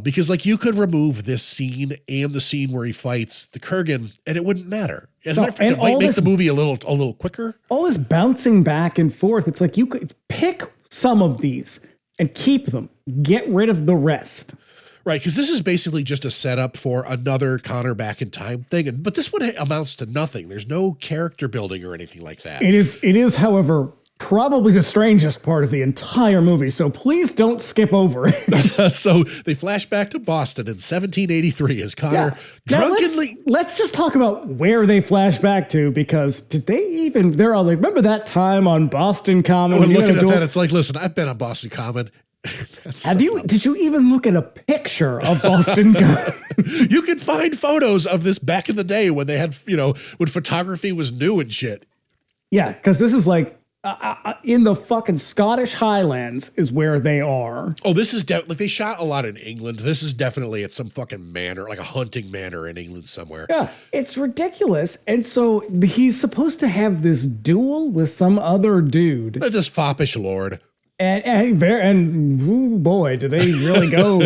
because like you could remove this scene and the scene where he fights the Kurgan and it wouldn't matter. As a matter of fact, it might make the movie a little quicker. All this bouncing back and forth. It's like you could pick some of these and keep them. Get rid of the rest. Right, because this is basically just a setup for another Connor back in time thing. But this one amounts to nothing. There's no character building or anything like that. It is, however, probably the strangest part of the entire movie. So please don't skip over it. So they flash back to Boston in 1783 as Connor drunkenly. Let's just talk about where they flash back to, because they're all like, remember that time on Boston Common? When looking at that, it's like, listen, I've been on Boston Common. Did you even look at a picture of Boston Common? You can find photos of this back in the day when they had, when photography was new and shit. Yeah, because this is like in the fucking Scottish Highlands is where they are. Oh, this is like they shot a lot in England. This is definitely at some fucking manor, like a hunting manor in England somewhere. Yeah, it's ridiculous. And so he's supposed to have this duel with some other dude. This foppish lord. And oh boy, do they really go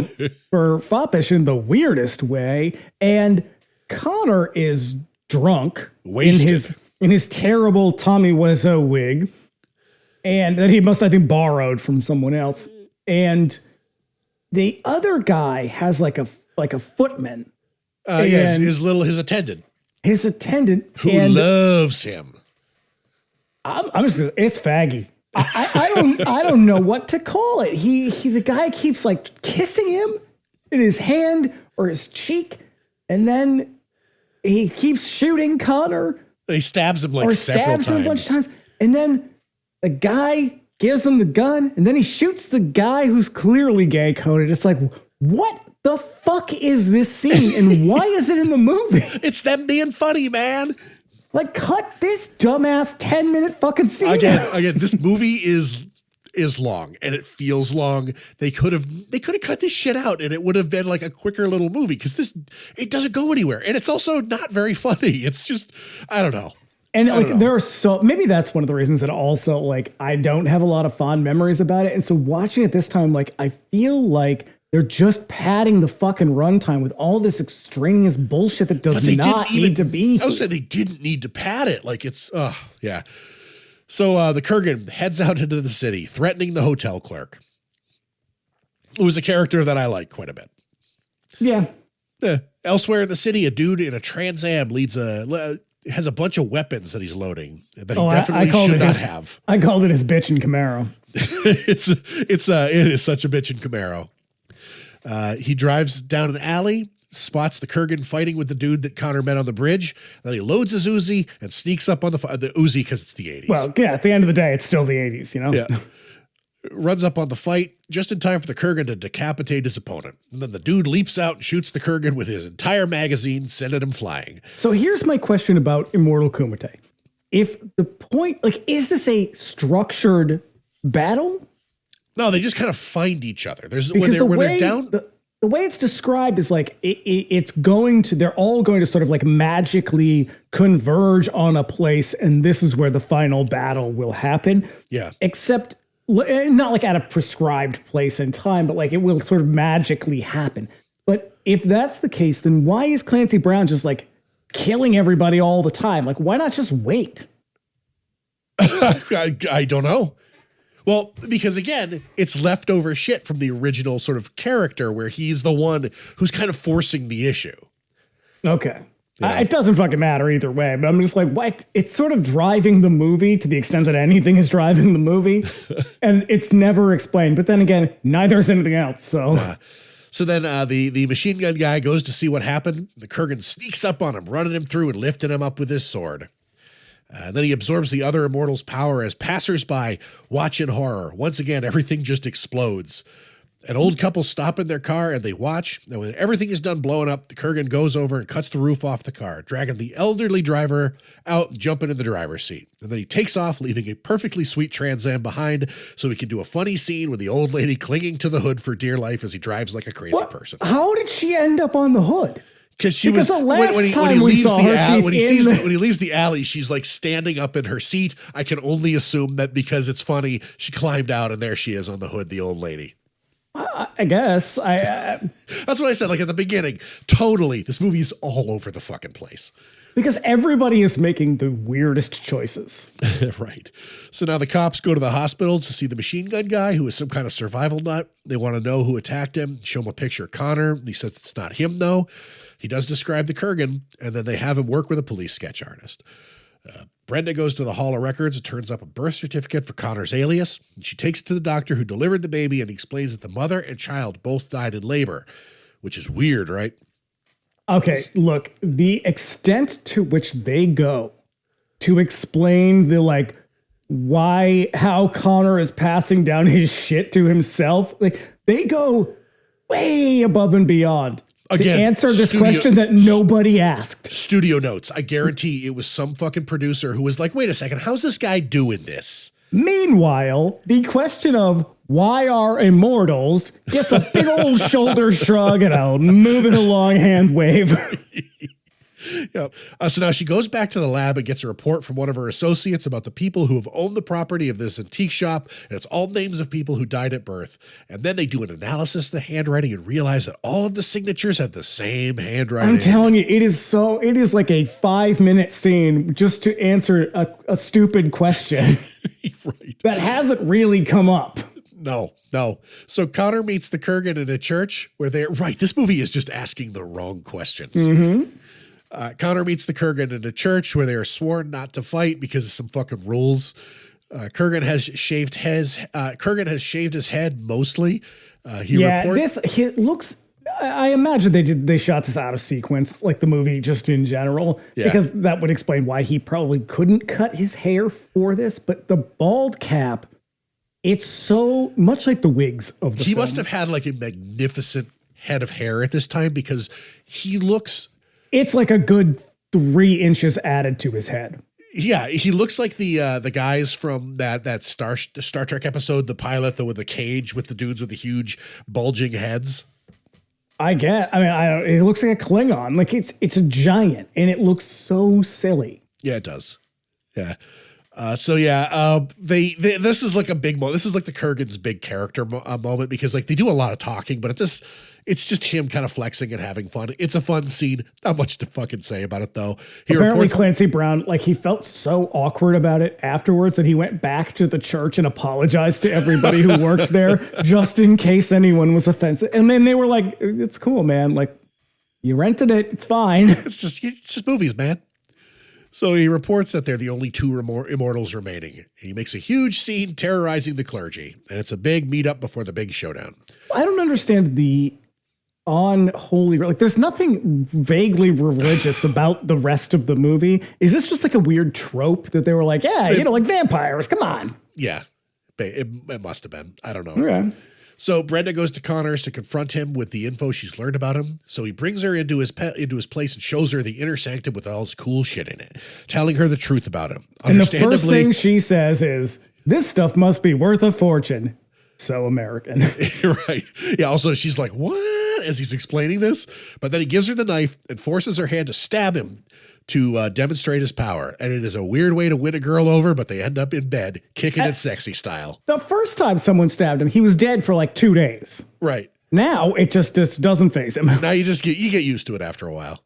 for foppish in the weirdest way. And Connor is drunk, wasted, in his terrible Tommy Wiseau wig, and that he must, I think, borrowed from someone else. And the other guy has like a footman. Yes, his attendant. His attendant who loves him. I'm just gonna, it's faggy. I don't know what to call it. The guy keeps like kissing him in his hand or his cheek, and then he keeps shooting Connor. He stabs him like several times. Him a bunch of times, and then the guy gives him the gun, and then he shoots the guy who's clearly gay coded. It's like, what the fuck is this scene, and why is it in the movie? It's them being funny, man. Like, cut this dumbass 10-minute fucking scene. Again, this movie is long and it feels long. They could have cut this shit out and it would have been like a quicker little movie because it doesn't go anywhere. And it's also not very funny. It's just, I don't know. And like there are maybe that's one of the reasons that also like I don't have a lot of fond memories about it. And so watching it this time, like I feel like they're just padding the fucking runtime with all this extraneous bullshit that does not need to be. I would say they didn't need to pad it. Like it's, yeah. So the Kurgan heads out into the city, threatening the hotel clerk, who is a character that I like quite a bit. Yeah. Elsewhere in the city, a dude in a Trans Am has a bunch of weapons that he's loading that he definitely should not have. I called it his bitchin' Camaro. It is such a bitchin' Camaro. He drives down an alley, spots the Kurgan fighting with the dude that Connor met on the bridge. Then he loads his Uzi and sneaks up on the Uzi because it's the 80s. Well, yeah, at the end of the day, it's still the 80s, you know? Yeah. Runs up on the fight just in time for the Kurgan to decapitate his opponent. And then the dude leaps out and shoots the Kurgan with his entire magazine, sending him flying. So here's my question about Immortal Kumite. If the point, like, is this a structured battle? No, they just kind of find each other. There's because when they're down. The way it's described is like they're all going to sort of like magically converge on a place, and this is where the final battle will happen. Yeah. Except not like at a prescribed place and time, but like it will sort of magically happen. But if that's the case, then why is Clancy Brown just like killing everybody all the time? Like, why not just wait? I don't know. Well, because again, it's leftover shit from the original sort of character where he's the one who's kind of forcing the issue. Okay. Yeah. It doesn't fucking matter either way, but I'm just like, what? It's sort of driving the movie to the extent that anything is driving the movie, and it's never explained. But then again, neither is anything else, so... So then the machine gun guy goes to see what happened. The Kurgan sneaks up on him, running him through and lifting him up with his sword. Then he absorbs the other immortal's power as passersby watch in horror. Once again, everything just explodes. An old couple stop in their car and they watch. And when everything is done blowing up, the Kurgan goes over and cuts the roof off the car, dragging the elderly driver out and jumping in the driver's seat. And then he takes off, leaving a perfectly sweet Trans Am behind so he can do a funny scene with the old lady clinging to the hood for dear life as he drives like a crazy person. How did she end up on the hood? Because when he leaves the alley, she's like standing up in her seat. I can only assume that because it's funny, she climbed out and there she is on the hood, the old lady. I guess. That's what I said, like at the beginning. Totally. This movie's all over the fucking place. Because everybody is making the weirdest choices. Right. So now the cops go to the hospital to see the machine gun guy who is some kind of survival nut. They want to know who attacked him, show him a picture of Connor. He says it's not him, though. He does describe the Kurgan, and then they have him work with a police sketch artist. Brenda goes to the Hall of Records and turns up a birth certificate for Connor's alias. And she takes it to the doctor who delivered the baby and explains that the mother and child both died in labor, which is weird, right? Okay, look, the extent to which they go to explain the like how Connor is passing down his shit to himself, like they go way above and beyond. Again, to answer this question that nobody asked. Studio notes. I guarantee it was some fucking producer who was like, wait a second, how's this guy doing this? Meanwhile, the question of why are immortals gets a big old shoulder shrug and a moving along hand wave. Yep. So now she goes back to the lab and gets a report from one of her associates about the people who have owned the property of this antique shop, and it's all names of people who died at birth. And then they do an analysis of the handwriting and realize that all of the signatures have the same handwriting. I'm telling you, it is like a 5-minute scene just to answer a stupid question. Right. That hasn't really come up. No. So Connor meets the Kurgan in a church where this movie is just asking the wrong questions. Mm-hmm. Connor meets the Kurgan in a church where they are sworn not to fight because of some fucking rules. Kurgan has shaved his head mostly. It looks. I imagine they shot this out of sequence, like the movie just in general, because that would explain why he probably couldn't cut his hair for this. But the bald cap It's so much like the wigs of the He film. must have had like a magnificent head of hair at this time because he looks. It's like a good 3 inches added to his head. Yeah, he looks like the guys from that Star Trek episode, the pilot with the cage with the dudes with the huge bulging heads. I mean, it looks like a Klingon. Like it's a giant, and it looks so silly. Yeah, it does. Yeah. This is like a big moment. This is like the Kurgan's big character moment because like they do a lot of talking, but it's just him kind of flexing and having fun. It's a fun scene. Not much to fucking say about it though. Apparently Clancy Brown, like he felt so awkward about it afterwards that he went back to the church and apologized to everybody who worked there just in case anyone was offensive. And then they were like, it's cool, man. Like you rented it. It's fine. It's just movies, man. So he reports that they're the only 2 immortals remaining. He makes a huge scene terrorizing the clergy, and it's a big meetup before the big showdown. I don't understand the unholy, like there's nothing vaguely religious about the rest of the movie. Is this just like a weird trope that they were like, yeah, like vampires, come on. Yeah, it must have been. I don't know. Okay. So Brenda goes to Connors to confront him with the info she's learned about him. So he brings her into his place and shows her the inner sanctum with all his cool shit in it, telling her the truth about him. And the first thing she says is, this stuff must be worth a fortune. So American. Right. Yeah. Also, she's like, what? As he's explaining this. But then he gives her the knife and forces her hand to stab him to demonstrate his power. And it is a weird way to win a girl over, but they end up in bed, kicking it sexy style. The first time someone stabbed him, he was dead for like 2 days. Right. Now it just doesn't faze him. Now you get used to it after a while.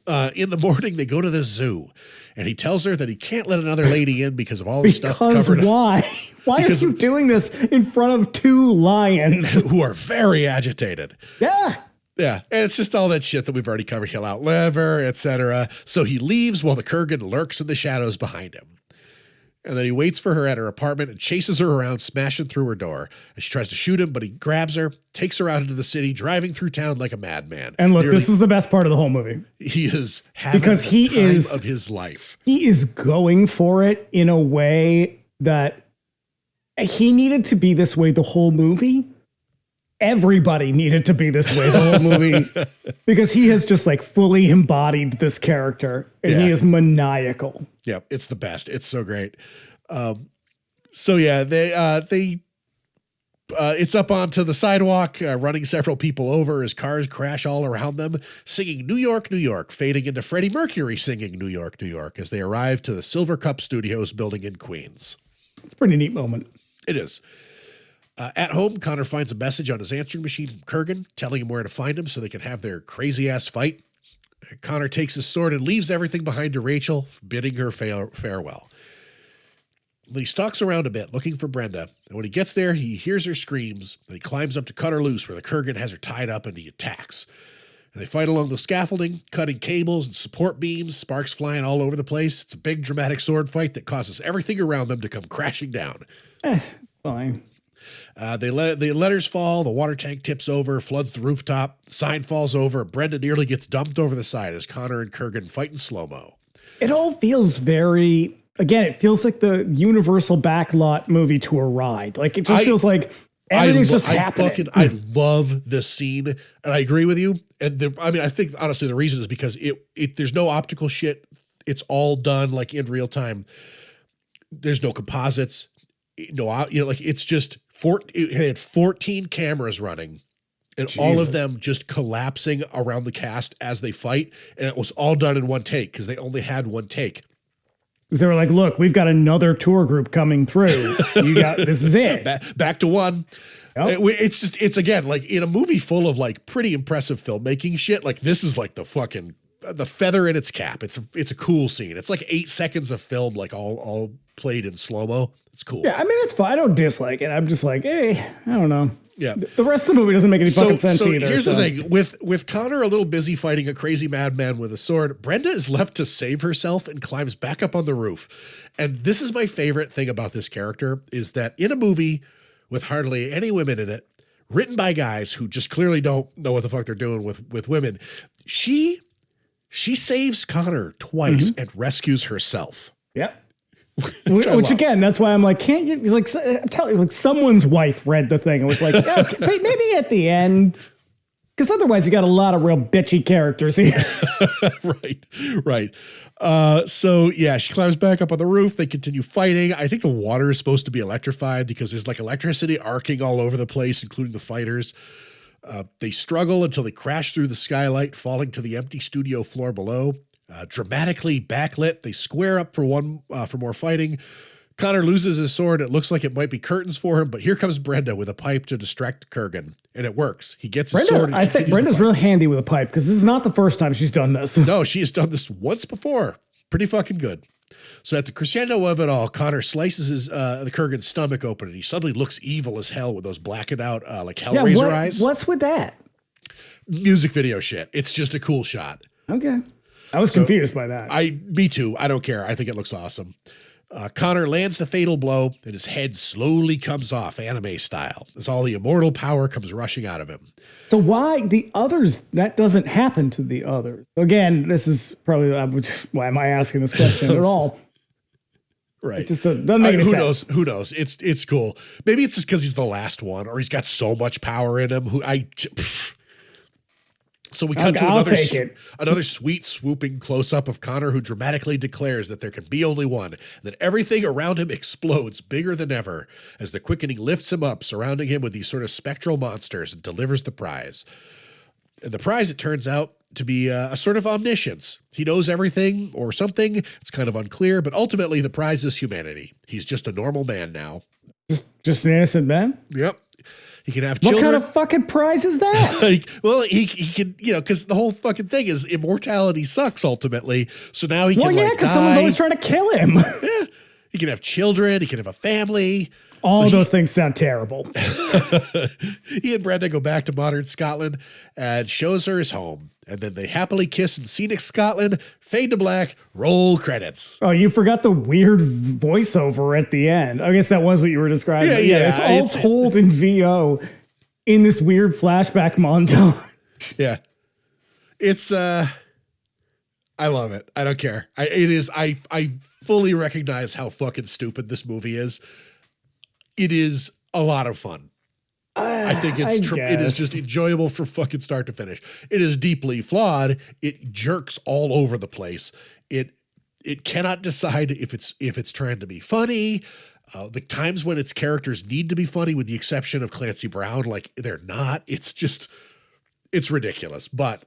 In the morning, they go to the zoo, and he tells her that he can't let another lady in because of all the stuff covered up. Why? Why are you doing this in front of 2 lions? Who are very agitated. Yeah. Yeah, and it's just all that shit that we've already covered. He'll outlive her, etc. So he leaves while the Kurgan lurks in the shadows behind him. And then he waits for her at her apartment and chases her around, smashing through her door. And she tries to shoot him, but he grabs her, takes her out into the city, driving through town like a madman. And look, this is the best part of the whole movie. He is having the time of his life. He is going for it in a way that he needed to be this way the whole movie. Everybody needed to be this way the whole movie because he has just like fully embodied this character and he is maniacal. Yeah, it's the best. It's so great. It's up onto the sidewalk, running several people over as cars crash all around them, singing New York, New York, fading into Freddie Mercury singing New York, New York as they arrive to the Silver Cup Studios building in Queens. It's a pretty neat moment. It is. At home, Connor finds a message on his answering machine from Kurgan telling him where to find him so they can have their crazy-ass fight. Connor takes his sword and leaves everything behind to Rachel, bidding her farewell. Then he stalks around a bit, looking for Brenda, and when he gets there, he hears her screams, and he climbs up to cut her loose where the Kurgan has her tied up, and he attacks. And they fight along the scaffolding, cutting cables and support beams, sparks flying all over the place. It's a big, dramatic sword fight that causes everything around them to come crashing down. Fine. The letters fall, the water tank tips over, floods the rooftop, the sign falls over, Brenda nearly gets dumped over the side as Connor and Kurgan fight in slow-mo. It all feels very, again, it feels like the Universal backlot movie to a ride. Like it just feels like everything's just happening. I love this scene, and I agree with you. And I think honestly the reason is because there's no optical shit. It's all done like in real time. There's no composites. It's just it had 14 cameras running and all of them just collapsing around the cast as they fight. And it was all done in one take because they only had one take. They were like, look, we've got another tour group coming through. This is it. Back to one. Yep. It's again, like in a movie full of like pretty impressive filmmaking shit. Like this is like the feather in its cap. It's a cool scene. It's like 8 seconds of film, like all played in slow-mo. It's cool. Yeah, I mean, it's fine. I don't dislike it. I'm just like, hey, I don't know. Yeah. The rest of the movie doesn't make any fucking sense either. Here's the thing. With Connor a little busy fighting a crazy madman with a sword, Brenda is left to save herself and climbs back up on the roof. And this is my favorite thing about this character is that in a movie with hardly any women in it, written by guys who just clearly don't know what the fuck they're doing with women, she saves Connor twice and rescues herself. Yep. Which again, that's why I'm like, can't you? He's like, I'm telling you, like someone's wife read the thing and was like, yeah, okay, maybe at the end, because otherwise you got a lot of real bitchy characters here. Right. So yeah, she climbs back up on the roof. They continue fighting. I think the water is supposed to be electrified because there's like electricity arcing all over the place, including the fighters. They struggle until they crash through the skylight, falling to the empty studio floor below. Dramatically backlit, they square up for more fighting. Connor loses his sword. It looks like it might be curtains for him, but here comes Brenda with a pipe to distract Kurgan, and it works. He gets his sword. I say Brenda's real handy with a pipe because this is not the first time she's done this. No, she has done this once before. Pretty fucking good. So at the crescendo of it all, Connor slices the Kurgan's stomach open, and he suddenly looks evil as hell with those blackened out like Hellraiser eyes. What's with that? Music video shit. It's just a cool shot. Okay. I was confused by that. Me too. I don't care. I think it looks awesome. Connor lands the fatal blow, and his head slowly comes off, anime style, as all the immortal power comes rushing out of him. So why the others? That doesn't happen to the others. Again, this is probably why am I asking this question at all? Right. It just doesn't make any sense. Who knows? It's cool. Maybe it's just because he's the last one, or he's got so much power in him. So we cut to another sweet swooping close-up of Connor, who dramatically declares that there can be only one, that everything around him explodes bigger than ever as the quickening lifts him up, surrounding him with these sort of spectral monsters, and delivers the prize. And the prize, it turns out to be a sort of omniscience. He knows everything or something. It's kind of unclear, but ultimately the prize is humanity. He's just a normal man now. Just an innocent man? Yep. He can have children. What kind of fucking prize is that? Well, he can, because the whole fucking thing is immortality sucks ultimately. So now he can because someone's always trying to kill him. Yeah. He can have children. He can have a family. All those things sound terrible. He and Brenda go back to modern Scotland and shows her his home. And then they happily kiss in scenic Scotland, fade to black, roll credits. Oh, you forgot the weird voiceover at the end. I guess that was what you were describing. Yeah. It's all told in VO in this weird flashback montage. Yeah. It's, I love it. I don't care. I fully recognize how fucking stupid this movie is. It is a lot of fun. I think it is just enjoyable from fucking start to finish. It is deeply flawed. It jerks all over the place. It cannot decide if it's trying to be funny. The times when its characters need to be funny, with the exception of Clancy Brown, like they're not. It's ridiculous. But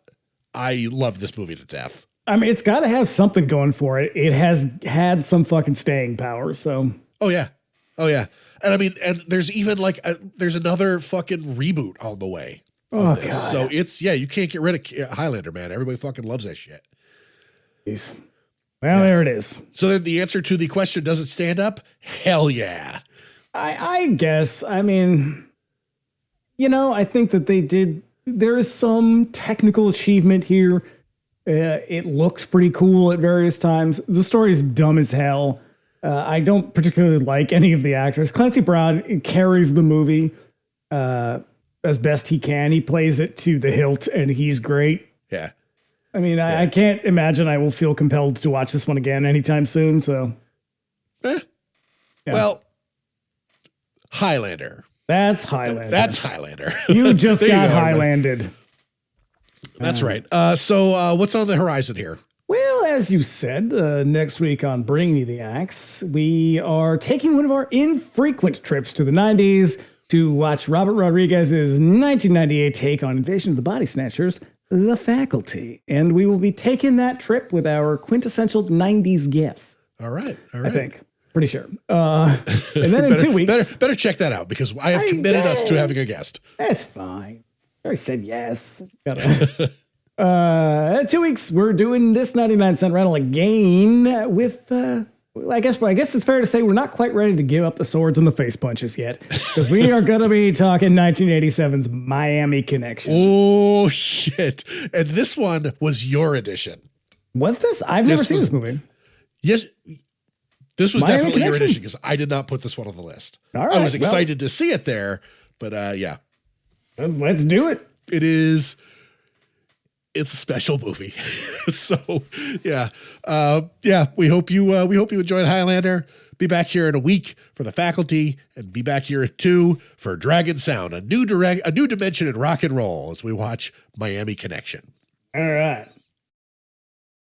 I love this movie to death. I mean, it's got to have something going for it. It has had some fucking staying power. So. Oh yeah. And I mean, and there's even there's another fucking reboot on the way. Oh, God. So you can't get rid of Highlander, man. Everybody fucking loves that shit. Jeez. Well, there it is. So then the answer to the question, does it stand up? Hell yeah. I guess. I mean, I think that they did. There is some technical achievement here. It looks pretty cool at various times. The story is dumb as hell. I don't particularly like any of the actors. Clancy Brown carries the movie as best he can. He plays it to the hilt, and he's great. Yeah. I mean, I can't imagine I will feel compelled to watch this one again anytime soon. So, yeah. Well, Highlander. That's Highlander. That's Highlander. You just got Highlanded. That's right. So what's on the horizon here? Well, as you said, next week on Bring Me the Axe, we are taking one of our infrequent trips to the 90s to watch Robert Rodriguez's 1998 take on Invasion of the Body Snatchers, The Faculty. And we will be taking that trip with our quintessential 90s guests. All right. I think. Pretty sure. And then in 2 weeks... Better check that out, because I have committed us to having a guest. That's fine. I already said yes. 2 weeks, we're doing this 99-cent rental again with, I guess it's fair to say we're not quite ready to give up the swords and the face punches yet, because we are going to be talking 1987's Miami Connection. Oh, shit. And this one was your edition. Was this? I've never seen this movie. Yes. This was Miami definitely Connection? your edition, because I did not put this one on the list. All right, I was excited to see it there, but yeah. Let's do it. It is... it's a special movie. So yeah. We hope you enjoyed Highlander. Be back here in a week for The Faculty, and be back here at 2 for Dragon Sound, a new dimension in rock and roll as we watch Miami Connection. All right.